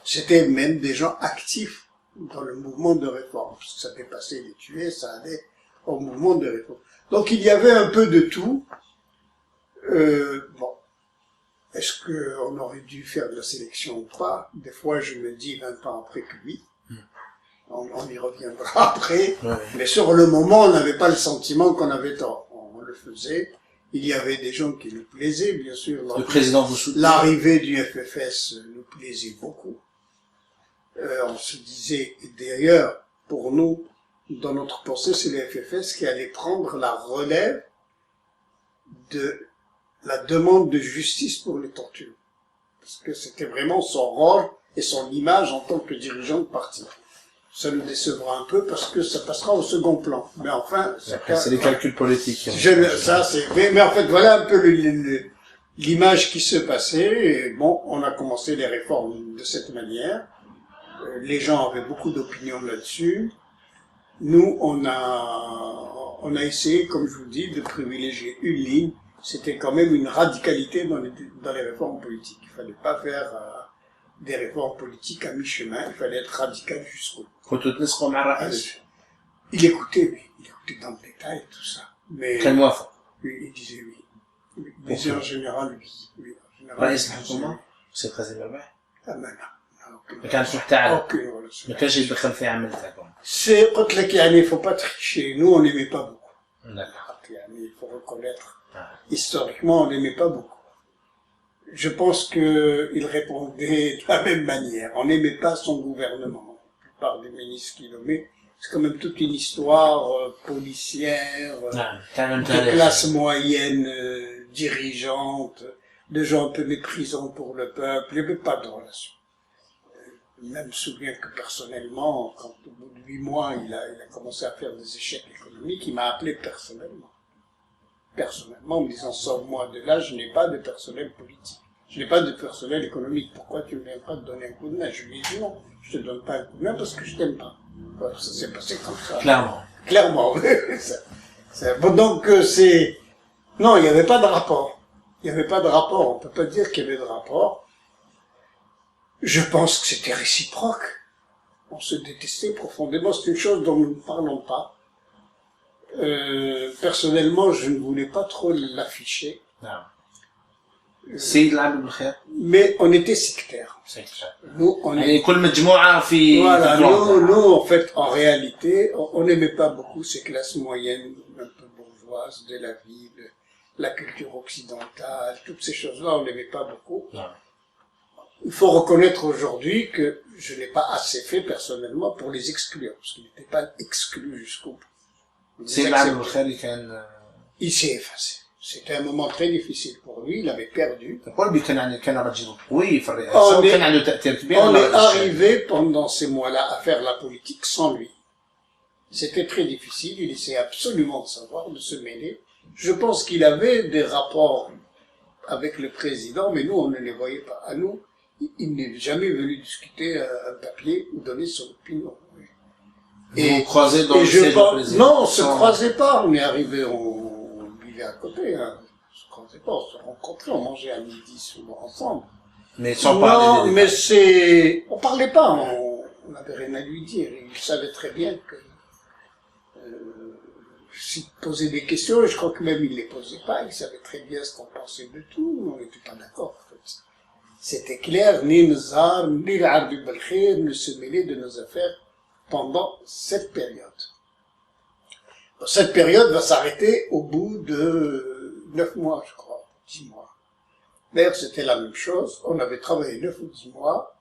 C'était même des gens actifs dans le mouvement de réforme, parce que ça dépassait les tués, ça allait au mouvement de réforme. Donc il y avait un peu de tout. Bon, est-ce qu'on aurait dû faire de la sélection ou pas? Des fois je me dis 20 ans après que oui. On y reviendra après. Ouais. Mais sur le moment, on n'avait pas le sentiment qu'on avait tort. On le faisait. Il y avait des gens qui nous plaisaient, bien sûr. Le président vous soutient. L'arrivée du FFS nous plaisait beaucoup. On se disait, et d'ailleurs, pour nous, dans notre pensée, c'est le FFS qui allait prendre la relève de la demande de justice pour les tortures. Parce que c'était vraiment son rôle, et son image en tant que dirigeant de parti. Ça nous décevra un peu parce que ça passera au second plan. Mais enfin, c'est les calculs politiques. Mais en fait, voilà un peu l'image qui se passait. Et bon, on a commencé les réformes de cette manière. Les gens avaient beaucoup d'opinions là-dessus. Nous, on a essayé, comme je vous dis, de privilégier une ligne. C'était quand même une radicalité dans les réformes politiques. Il fallait pas faire des réformes politiques à mi-chemin. Il fallait être radical jusqu'au bout. Il écoutait, oui. Il écoutait dans le détail tout ça. Mais il disait oui. Mais en général, oui. رئيس الحكومة سي قاسم الرباح؟ لا ما كانش محتاج ما كانش يدخل في عملتكم. C'est قلت لك يعني il faut pas tricher. Nous on n'aimait pas beaucoup. D'accord. Il faut reconnaître. Historiquement on n'aimait pas beaucoup. Je pense que il répondait de la même manière. On n'aimait pas son gouvernement. La plupart des ministres qu'il nommait, c'est quand même toute une histoire policière, de classe moyenne, dirigeante, de gens un peu méprisants pour le peuple. Il n'y avait pas de relation. Je me souviens que personnellement, quand au bout de 8 mois, il a commencé à faire des échecs économiques, il m'a appelé personnellement. Personnellement, en me disant, sors-moi de là, je n'ai pas de personnel politique. Je n'ai pas de personnel économique. Pourquoi tu ne viens pas te donner un coup de main? Je lui ai dit non, je te donne pas un coup de main parce que je t'aime pas. Alors, ça s'est passé comme ça. Clairement. Bon, donc, non, il n'y avait pas de rapport. Il n'y avait pas de rapport. On peut pas dire qu'il y avait de rapport. Je pense que c'était réciproque. On se détestait profondément. C'est une chose dont nous ne parlons pas. Personnellement, je ne voulais pas trop l'afficher. Mais on était sectaires. Nous, en fait, en réalité, on n'aimait pas beaucoup ces classes moyennes, un peu bourgeoises de la ville, la culture occidentale, toutes ces choses-là, on n'aimait pas beaucoup. Il faut reconnaître aujourd'hui que je n'ai pas assez fait personnellement pour les exclure, parce qu'ils n'étaient pas exclus jusqu'au bout. Il s'est effacé. C'était un moment très difficile pour lui, il avait perdu. On est arrivé pendant ces mois-là à faire la politique sans lui. C'était très difficile, il essayait absolument de savoir, de se mêler. Je pense qu'il avait des rapports avec le président, mais nous, on ne les voyait pas. À nous, il n'est jamais venu discuter un papier ou donner son opinion. Vous croisez dans le siège du président? Non, on se croisait pas. On est arrivé, on vivait à côté. Hein. On se croisait pas, on se rencontrait, on mangeait à midi souvent ensemble. Mais sans parler des détails. On parlait pas. On n'avait rien à lui dire. Il savait très bien que s'il posait des questions, et je crois que même il les posait pas. Il savait très bien ce qu'on pensait de tout. On n'était pas d'accord. En fait. C'était clair. Ni Nizar, ni l'Arbi Balkhir ne se mêlaient de nos affaires pendant cette période. Cette période va s'arrêter au bout de 9 mois, je crois, 10 mois. D'ailleurs, c'était la même chose. On avait travaillé 9 ou 10 mois.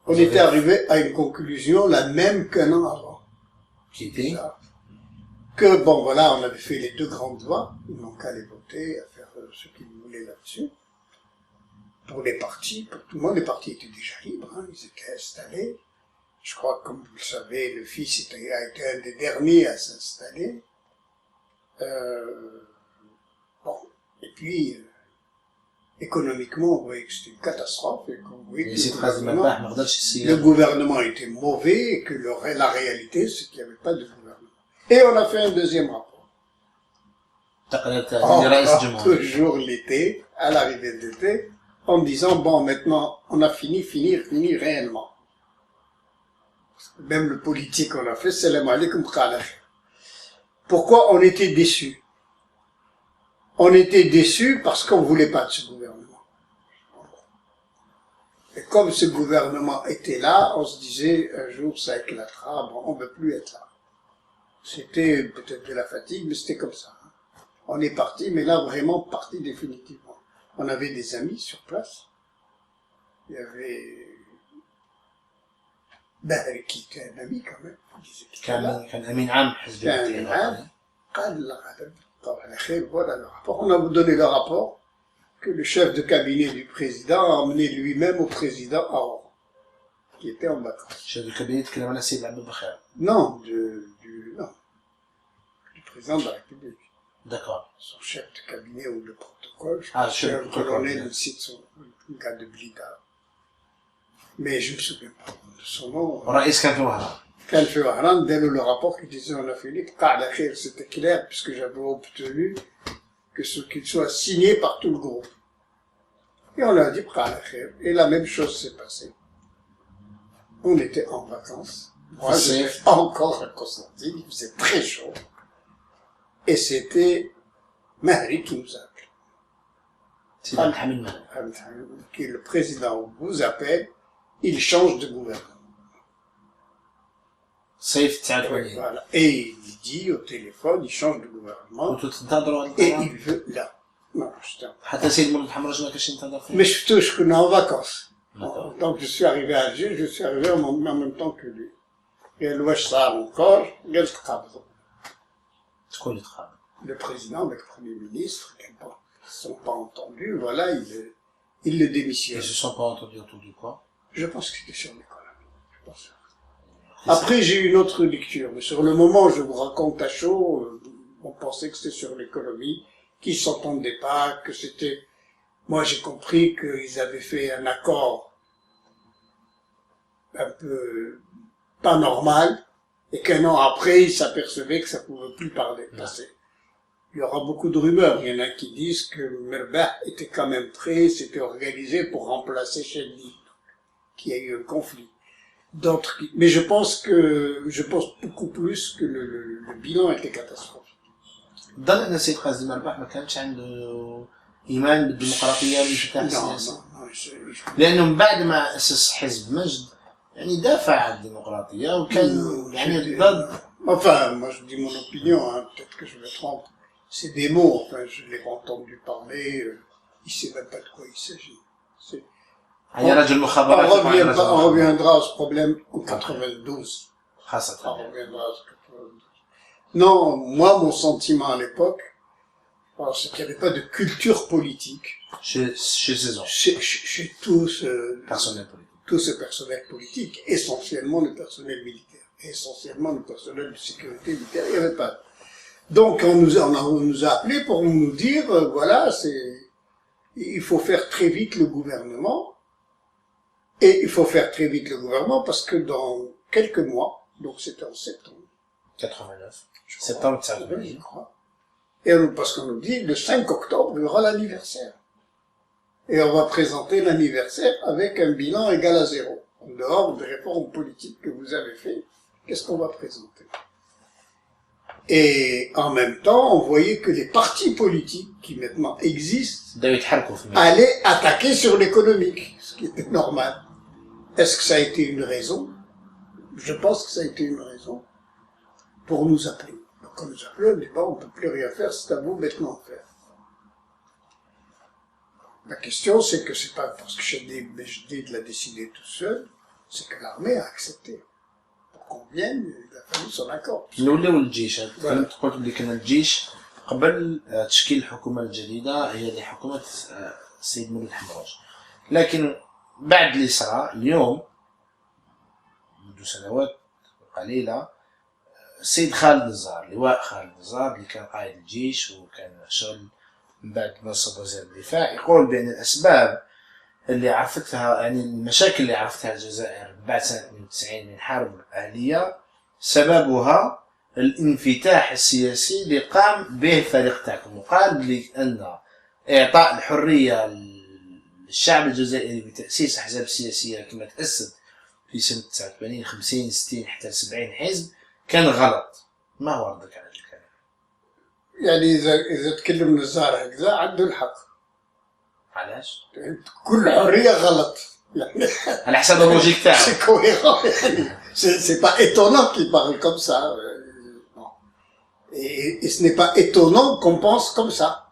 On était arrivé à une conclusion la même qu'un an avant. Qui était? Que, bon, voilà, on avait fait les 2 grandes lois. Ils n'ont qu'à les voter, à faire ce qu'ils voulaient là-dessus. Pour les partis, pour tout le monde, les partis étaient déjà libres, hein, ils étaient installés. Je crois que, comme vous le savez, le fils a été un des derniers à s'installer. Bon, et puis, économiquement, on voyait que c'était une catastrophe, et qu'on voyait que le gouvernement était mauvais, et que la réalité, c'est qu'il n'y avait pas de gouvernement. Et on a fait un deuxième rapport. Toujours l'été, à l'arrivée de l'été, en disant, bon, maintenant, on a fini réellement. Même le politique on a fait, salam alaikum khalaf. Pourquoi on était déçus? On était déçus parce qu'on voulait pas de ce gouvernement. Et comme ce gouvernement était là, on se disait, un jour ça éclatera, bon, on ne veut plus être là. C'était peut-être de la fatigue, mais c'était comme ça. On est parti, mais là vraiment parti définitivement. On avait des amis sur place. Il y avait qui était un ami quand même. Voilà le rapport. On a donné le rapport que le chef de cabinet du président a emmené lui-même au président à Oran. qui était en vacances. شهادة الكابينة تكلم على السيد عبد البخير. Non, du président de la République. D'accord. Son chef de cabinet ou de protocole, chef de un protocole. colonel aussi, un gars de Blida. Mais je ne me souviens pas de son nom. الرئيس كان في وهران. Quand fait Wahran, dès le rapport qui disait en Afrique, c'était clair, puisque j'avais obtenu que ce qu'il soit signé par tout le groupe. Et on leur a dit, et la même chose s'est passée. On était en vacances. Moi, j'étais encore à Constantine, il faisait très chaud. Et c'était Mahri qui nous a appelé. سيد عبد الحميد مهدي. Qui est le président vous appelle, il change de gouvernement. صيف 89. Voilà. Et il dit au téléphone, il change de gouvernement. كنتوا تنتظروا هذا Et القرار؟ il veut là. Non, j'étais en... حتى سيد مولد الحمراء ما كانش ينتظر فيه. Mais je connais en vacances. D'accord. Donc je suis arrivé à Alger, je suis arrivé en même temps que lui. Et l'Ouest Sahar encore, il y a le Qabdo. شكون اللي تخاف؟ Le président avec le premier ministre, qui ne sont pas entendus, voilà, il le Ils démissionne. se sont pas entendus autour du quoi? Je pense que c'était sur l'économie. Je pense. Après, j'ai eu une autre lecture, mais sur le moment, je vous raconte à chaud, on pensait que c'était sur l'économie, qu'ils s'entendaient pas, que c'était... Moi, j'ai compris qu'ils avaient fait un accord un peu pas normal, et qu'un an après, ils s'apercevaient que ça pouvait plus passer. Il y aura beaucoup de rumeurs. Il y en a qui disent que Merbah était quand même prêt, s'était organisé pour remplacer Chelny, qu'il y a eu un conflit. D'autres qui... Mais je pense beaucoup plus que le bilan était catastrophique. ظن ان السيد قاسم مرباح ما كانش عنده ايمان بالديمقراطيه والانفتاح السياسي. لانه من بعد ما اسس حزب مجد يعني دافع عن الديمقراطيه وكان يعني ضد. Enfin, moi je dis mon opinion, hein, peut-être que je me trompe. C'est des mots, enfin, je l'ai entendu parler, il sait même pas de quoi il s'agit. يعني رجل مخابرات. On reviendra à ce problème en 92. خاصة. On reviendra à ce 92. Non, moi, mon sentiment à l'époque, c'est qu'il n'y avait pas de culture politique. Chez ces hommes. Chez tout ce personnel politique, essentiellement le personnel militaire, essentiellement le personnel de sécurité militaire, il n'y avait pas. Donc, on nous a appelés pour nous dire, voilà, il faut faire très vite le gouvernement, et il faut faire très vite le gouvernement parce que dans quelques mois, donc c'était en septembre. 89. Septembre 89. Je crois. Et parce qu'on nous dit, le 5 octobre, il y aura l'anniversaire. Et on va présenter l'anniversaire avec un bilan égal à 0. En dehors des réformes politiques que vous avez fait, qu'est-ce qu'on va présenter? Et en même temps, on voyait que les partis politiques qui maintenant existent allaient attaquer sur l'économique, ce qui était normal. Est-ce que ça a été une raison? Je pense que ça a été une raison pour nous appeler. Donc on nous appelait, on dit bon, on peut plus rien faire, c'est à vous maintenant de faire. La question, c'est que c'est pas parce que Mejdi l'a décidé tout seul, c'est que l'armée a accepté. Pour qu'on vienne, il a fallu son accord. نوليو الجيش. كنت قلت بلي كان الجيش قبل تشكيل الحكومة الجديدة هي اللي حكومة السيد مولود حمراج. لكن بعد اللي صرا اليوم منذ سنوات قليلة السيد خالد الزهر، لواء خالد الزهر اللي كان قائد الجيش وكان شغل من بعد منصب وزير الدفاع، يقول بأن الأسباب اللي عرفتها، يعني المشاكل اللي عرفتها الجزائر بعد سنة 92 من حرب أهلية سببها الانفتاح السياسي اللي قام به الفريق تاعكم، وقال بأن إعطاء الحرية للشعب الجزائري بتأسيس أحزاب سياسية كما تأسست في سنة 89 50 60 حتى 70 حزب كان غلط. ما هو ردك على الكلام؟ يعني إذا تكلم الزهر هكذا عنده الحق. علاش؟ كل حرية غلط. يعني على حسب اللوجيك تاعو. C'est cohérent. C'est pas étonnant qu'il parle comme ça. Non. Et ce n'est pas étonnant qu'on pense comme ça.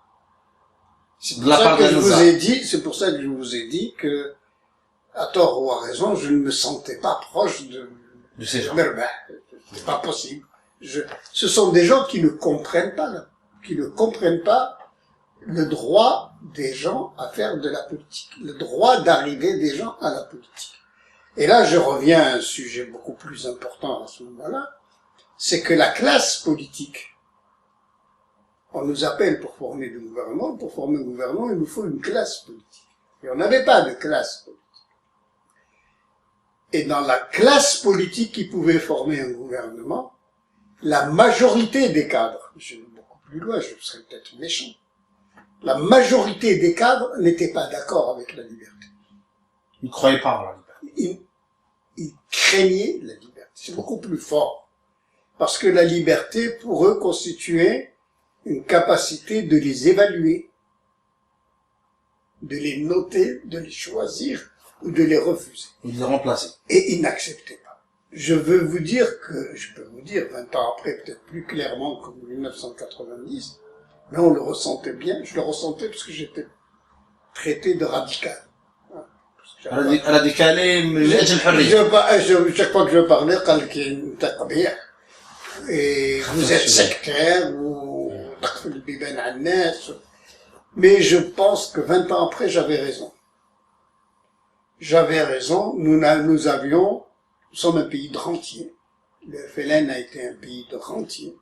C'est pour ça que je vous ai dit que, à tort ou à raison, je ne me sentais pas proche de ces gens. C'est pas possible. Ce sont des gens qui ne comprennent pas, le droit des gens à faire de la politique, le droit d'arriver des gens à la politique. Et là, je reviens à un sujet beaucoup plus important à ce moment-là, c'est que la classe politique, on nous appelle pour former le gouvernement. Pour former le gouvernement, il nous faut une classe politique. Et on n'avait pas de classe politique. Et dans la classe politique qui pouvait former un gouvernement, la majorité des cadres, je vais beaucoup plus loin, je serais peut-être méchant, la majorité des cadres n'étaient pas d'accord avec la liberté. Ils ne croyaient pas en la liberté. Ils craignaient la liberté. C'est beaucoup plus fort. Parce que la liberté, pour eux, constituait une capacité de les évaluer, de les noter, de les choisir ou de les refuser. Ou de les remplacer. Et ils n'acceptaient pas. Je peux vous dire, 20 ans après, peut-être plus clairement qu'en 1990, mais on le ressentait bien. Je le ressentais parce que j'étais traité de radical. راديكالي من اجل الحريه. Chaque fois que je parlais, قال لك انت قبيح et vous êtes sectaire ou تقفل البيبان على الناس. Mais je pense que 20 ans après, j'avais raison. J'avais raison. Nous sommes un pays de rentiers. Le FLN a été un pays de rentiers.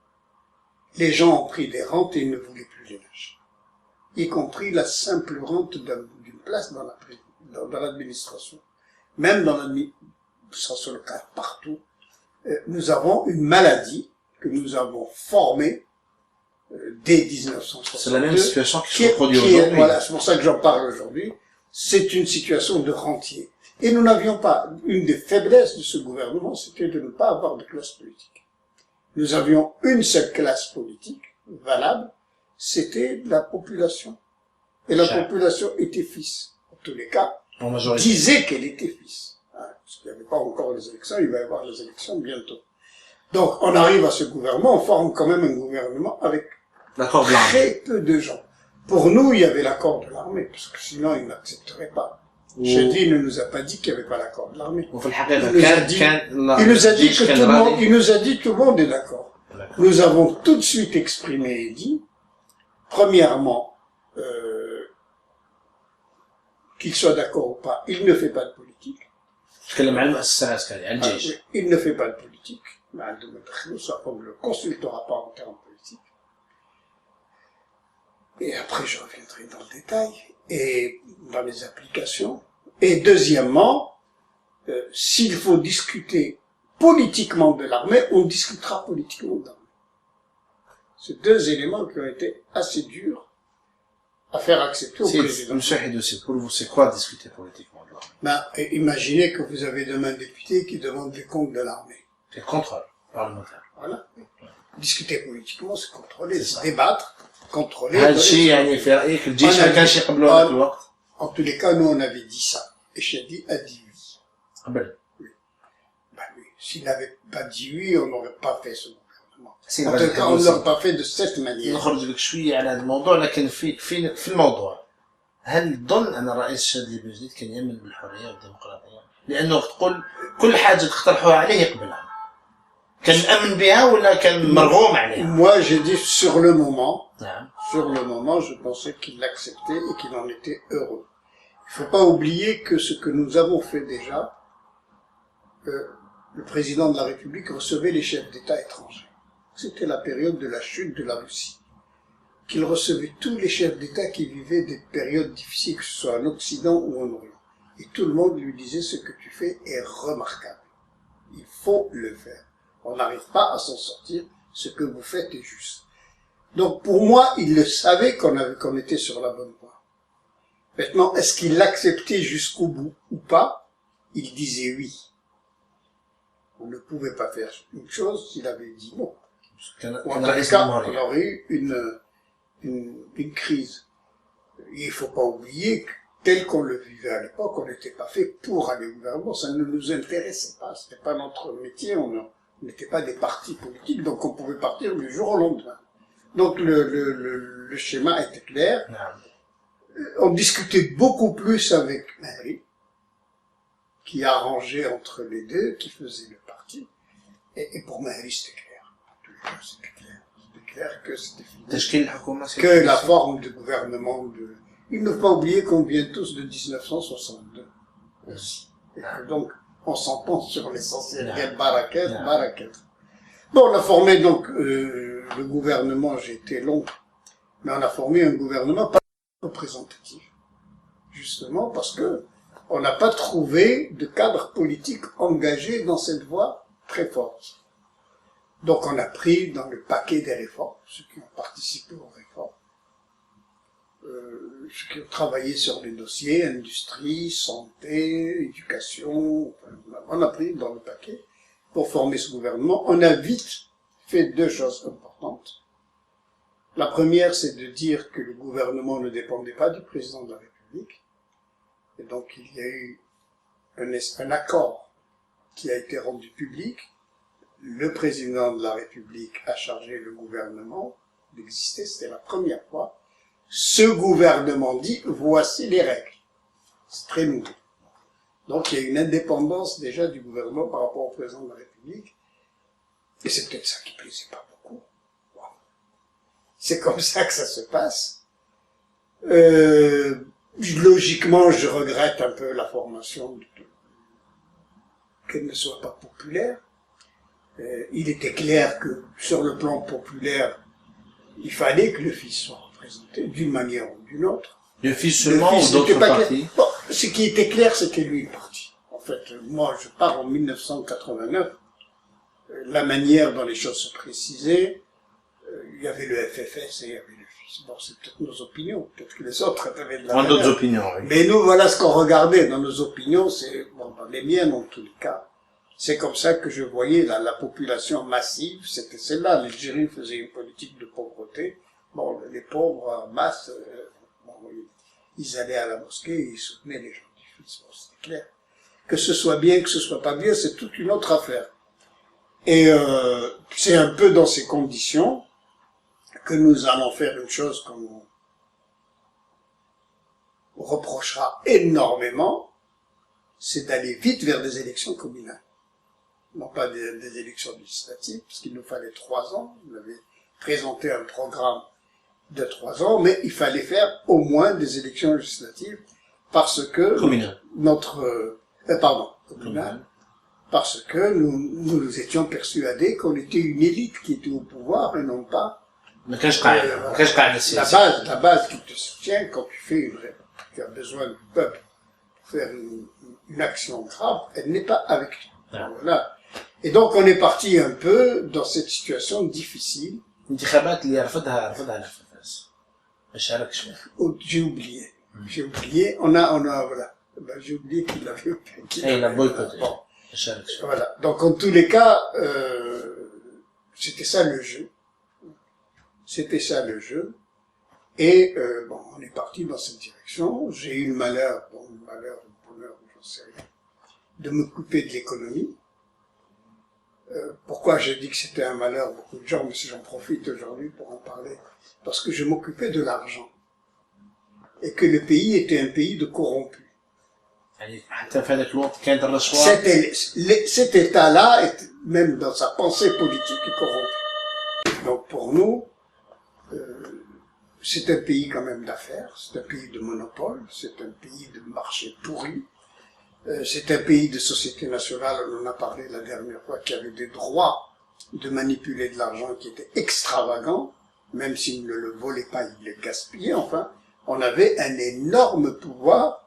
Les gens ont pris des rentes et ils ne voulaient plus les lâcher. Y compris la simple rente d'une place dans l'administration. Même dans l'administration locale, partout. Nous avons une maladie que nous avons formée dès 1962. C'est la même situation qui se produit aujourd'hui. Voilà, c'est pour ça que j'en parle aujourd'hui. C'est une situation de rentier. Et nous n'avions pas, une des faiblesses de ce gouvernement, c'était de ne pas avoir de classe politique. Nous avions une seule classe politique valable, c'était la population. Et la population était fils. En tous les cas, disait qu'elle était fils. Parce qu'il n'y avait pas encore les élections, il va y avoir les élections bientôt. Donc, on arrive à ce gouvernement, on forme quand même un gouvernement avec très peu de gens. Pour nous, il y avait l'accord de l'armée, parce que sinon, ils n'accepteraient pas. Chedi ne nous a pas dit qu'il n'y avait pas l'accord de l'armée. Il nous a dit que tout le monde est d'accord. Nous avons tout de suite exprimé et dit, premièrement, qu'il soit d'accord ou pas, il ne fait pas de politique. Il ne fait pas de politique. On ne le consultera pas en termes politiques. Et après, je reviendrai dans le détail, et dans les applications. Et deuxièmement, s'il faut discuter politiquement de l'armée, on discutera politiquement de l'armée. C'est deux éléments qui ont été assez durs à faire accepter au président. Pour vous, c'est quoi discuter politiquement de l'armée? Imaginez que vous avez demain un député qui demande des comptes de l'armée. C'est le contrôle parlementaire. Voilà. Discuter politiquement, c'est contrôler, c'est débattre, contrôler. En tous les cas, nous, on avait dit ça. Et Chedi a dit oui. Ah ben. Oui. Ben oui. S'il n'avait pas dit oui, on n'aurait pas fait ce gouvernement. En tout cas, on ne l'aurait pas fait de cette manière. نخرج لك شوية على هذا الموضوع، لكن في الموضوع هل تظن أن الرئيس شادي بوزيد كان يؤمن بالحرية والديمقراطية؟ لأنه تقول كل حاجة تقترحوها عليه يقبلها. كان أمن بها ولا كان مرغوم عليها؟ Moi, j'ai dit sur le moment, je pensais qu'il l'acceptait et qu'il en était heureux. Il ne faut pas oublier que ce que nous avons fait déjà, le président de la République recevait les chefs d'État étrangers. C'était la période de la chute de la Russie. Qu'il recevait tous les chefs d'État qui vivaient des périodes difficiles, que ce soit en Occident ou en Orient. Et tout le monde lui disait: ce que tu fais est remarquable. Il faut le faire. On n'arrive pas à s'en sortir. Ce que vous faites est juste. Donc pour moi, il le savait qu'on était sur la bonne voie. Maintenant, est-ce qu'il l'acceptait jusqu'au bout ou pas? Il disait oui. On ne pouvait pas faire une chose s'il avait dit non. Ou en tout cas, on aurait eu une crise. Il ne faut pas oublier que, tel qu'on le vivait à l'époque, on n'était pas fait pour aller au gouvernement. Ça ne nous intéressait pas. C'était pas notre métier. On n'était pas des partis politiques, donc on pouvait partir du jour au lendemain. Donc le schéma était clair. On discutait beaucoup plus avec Marie, qui arrangeait entre les deux, qui faisait le parti. Et pour Marie, c'était clair. C'était clair. C'était clair que c'était fini. Que la forme de gouvernement de... Il ne faut pas oublier qu'on vient tous de 1962 aussi. Et que donc, On s'entend sur l'essentiel. Yeah. Barakat, Yeah. barakat. Bon, on a formé donc le gouvernement, j'ai été long, mais on a formé un gouvernement pas représentatif. Justement parce que on n'a pas trouvé de cadre politique engagé dans cette voie très forte. Donc on a pris dans le paquet des réformes, ceux qui ont participé aux réformes, ceux qui ont travaillé sur les dossiers, industrie, santé, éducation, on a pris dans le paquet pour former ce gouvernement. On a vite fait deux choses importantes. La première, c'est de dire que le gouvernement ne dépendait pas du président de la République. Et donc il y a eu un accord qui a été rendu public. Le président de la République a chargé le gouvernement d'exister, c'était la première fois. Ce gouvernement dit, voici les règles. C'est très nouveau. Donc il y a une indépendance déjà du gouvernement par rapport au président de la République. Et c'est peut-être ça qui plaisait pas beaucoup. Bon. C'est comme ça que ça se passe. Logiquement, je regrette un peu la formation, qu'elle ne soit pas populaire. Il était clair que sur le plan populaire, il fallait que le fils soit représenté d'une manière ou d'une autre. Le fils seulement ou d'autres partis? Bon, ce qui était clair, c'était lui le parti. En fait, moi, je pars en 1989. La manière dont les choses se précisaient, il y avait le FFS et il y avait le fils. Bon, c'est peut-être nos opinions. Peut-être que les autres avaient de la manière. D'autres opinions, oui. Mais nous, voilà ce qu'on regardait dans nos opinions. C'est, bon, dans les miennes, en tous les cas. C'est comme ça que je voyais la population massive, c'était celle-là. L'Algérie faisait une politique de pauvreté. Bon, les pauvres en masse, bon, ils allaient à la mosquée et ils soutenaient les gens du fils. Bon, c'était clair. Que ce soit bien, que ce soit pas bien, c'est toute une autre affaire. Et c'est un peu dans ces conditions que nous allons faire une chose qu'on reprochera énormément, c'est d'aller vite vers des élections communales. Non pas des élections législatives, parce qu'il nous fallait 3 ans. On avait présenté un programme de 3 ans, mais il fallait faire au moins des élections législatives parce que Communal. Communal, parce que nous étions persuadés qu'on était une élite qui était au pouvoir et non pas la base qui te soutient quand tu as besoin du peuple pour faire une action grave, elle n'est pas avec toi. Voilà. Et donc on est parti un peu dans cette situation difficile. J'ai oublié. Voilà. J'ai oublié qu'il avait. Il a boycotté. Bon. Voilà. Donc en tous les cas, c'était ça le jeu. Et bon, on est parti dans cette direction. J'ai eu le malheur, le bonheur, j'en sais rien, de m'occuper de l'économie. Pourquoi j'ai dit que c'était un malheur, beaucoup de gens, mais j'en profite aujourd'hui pour en parler, parce que je m'occupais de l'argent. Et que le pays était un pays de corrompus. Cet État-là, même dans sa pensée politique, est corrompu. Donc pour nous, c'est un pays quand même d'affaires, c'est un pays de monopole, c'est un pays de marché pourri, c'est un pays de société nationale, on en a parlé la dernière fois, qui avait des droits de manipuler de l'argent qui étaient extravagants, même s'ils ne le volaient pas, ils le gaspillaient, enfin, on avait un énorme pouvoir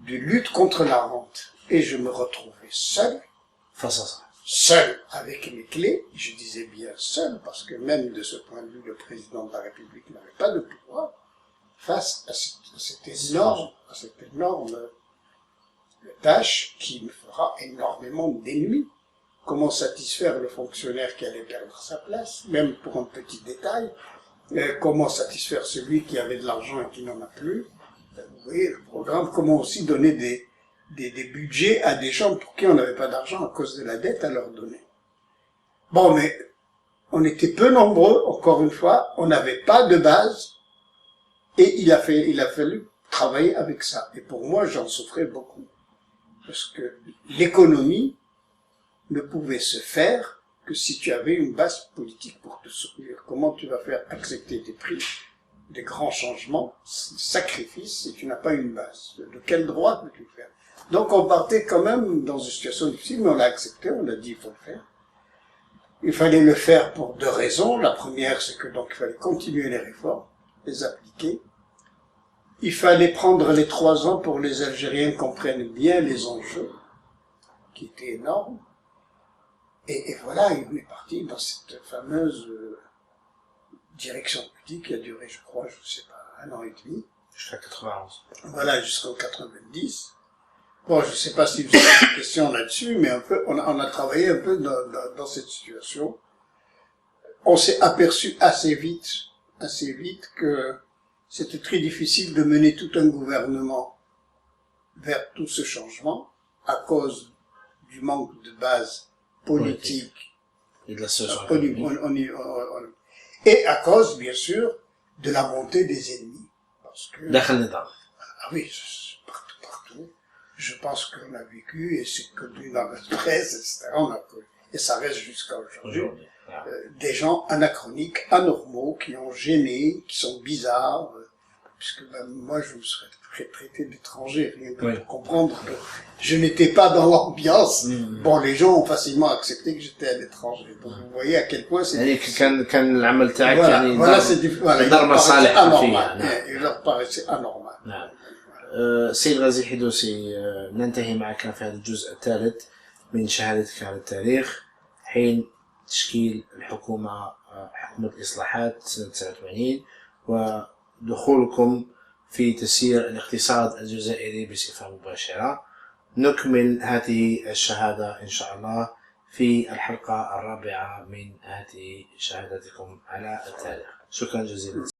de lutte contre la rente. Et je me retrouvais seul, face à ça. Seul avec mes clés, je disais bien seul, parce que même de ce point de vue, le président de la République n'avait pas de pouvoir, face à cette énorme tâche qui me fera énormément d'ennemis. Comment satisfaire le fonctionnaire qui allait perdre sa place, même pour un petit détail, comment satisfaire celui qui avait de l'argent et qui n'en a plus. Vous voyez le programme, comment aussi donner des budgets à des gens pour qui on n'avait pas d'argent à cause de la dette à leur donner. Bon, mais on était peu nombreux, encore une fois, on n'avait pas de base, et il a fallu travailler avec ça. Et pour moi, j'en souffrais beaucoup. Parce que l'économie ne pouvait se faire que si tu avais une base politique pour te soutenir. Comment tu vas faire accepter des prix, des grands changements, sacrifices, si tu n'as pas une base? De quel droit peux-tu le faire? Donc on partait quand même dans une situation difficile, mais on l'a accepté, on a dit il faut le faire. Il fallait le faire pour deux raisons. La première, c'est que donc il fallait continuer les réformes, les appliquer. Il fallait prendre les 3 ans pour les Algériens comprennent bien les enjeux, qui étaient énormes. Et voilà, on est parti dans cette fameuse direction politique qui a duré, je crois, je ne sais pas, 1 an et demi. Jusqu'à 91. Voilà, jusqu'en 90. Bon, je ne sais pas si vous avez des questions là-dessus, mais on a travaillé un peu dans cette situation. On s'est aperçu assez vite que c'était très difficile de mener tout un gouvernement vers tout ce changement à cause du manque de base politique et de la situation et à cause, bien sûr, de la montée des ennemis. Parce que, ah oui, partout. Je pense qu'on a vécu, et c'est connu dans la presse, etc. Et ça reste jusqu'à aujourd'hui. Des gens anachroniques, anormaux, qui ont gêné, qui sont bizarres, puisque moi je me serais traité d'étranger, rien que pour comprendre que je n'étais pas dans l'ambiance. Bon, les gens ont facilement accepté que j'étais à l'étranger. Donc vous voyez à quel point c'est difficile. Il leur paraissait anormal. سيد غازي حدوسي، ننتهي معك في هذا الجزء الثالث من شهادتك على التاريخ حين تشكيل الحكومة، حكومة الإصلاحات سنة 89 ودخولكم في تسيير الاقتصاد الجزائري بصفة مباشرة. نكمل هذه الشهادة إن شاء الله في الحلقة الرابعة من هذه شهادتكم على التاريخ. شكرا جزيلا.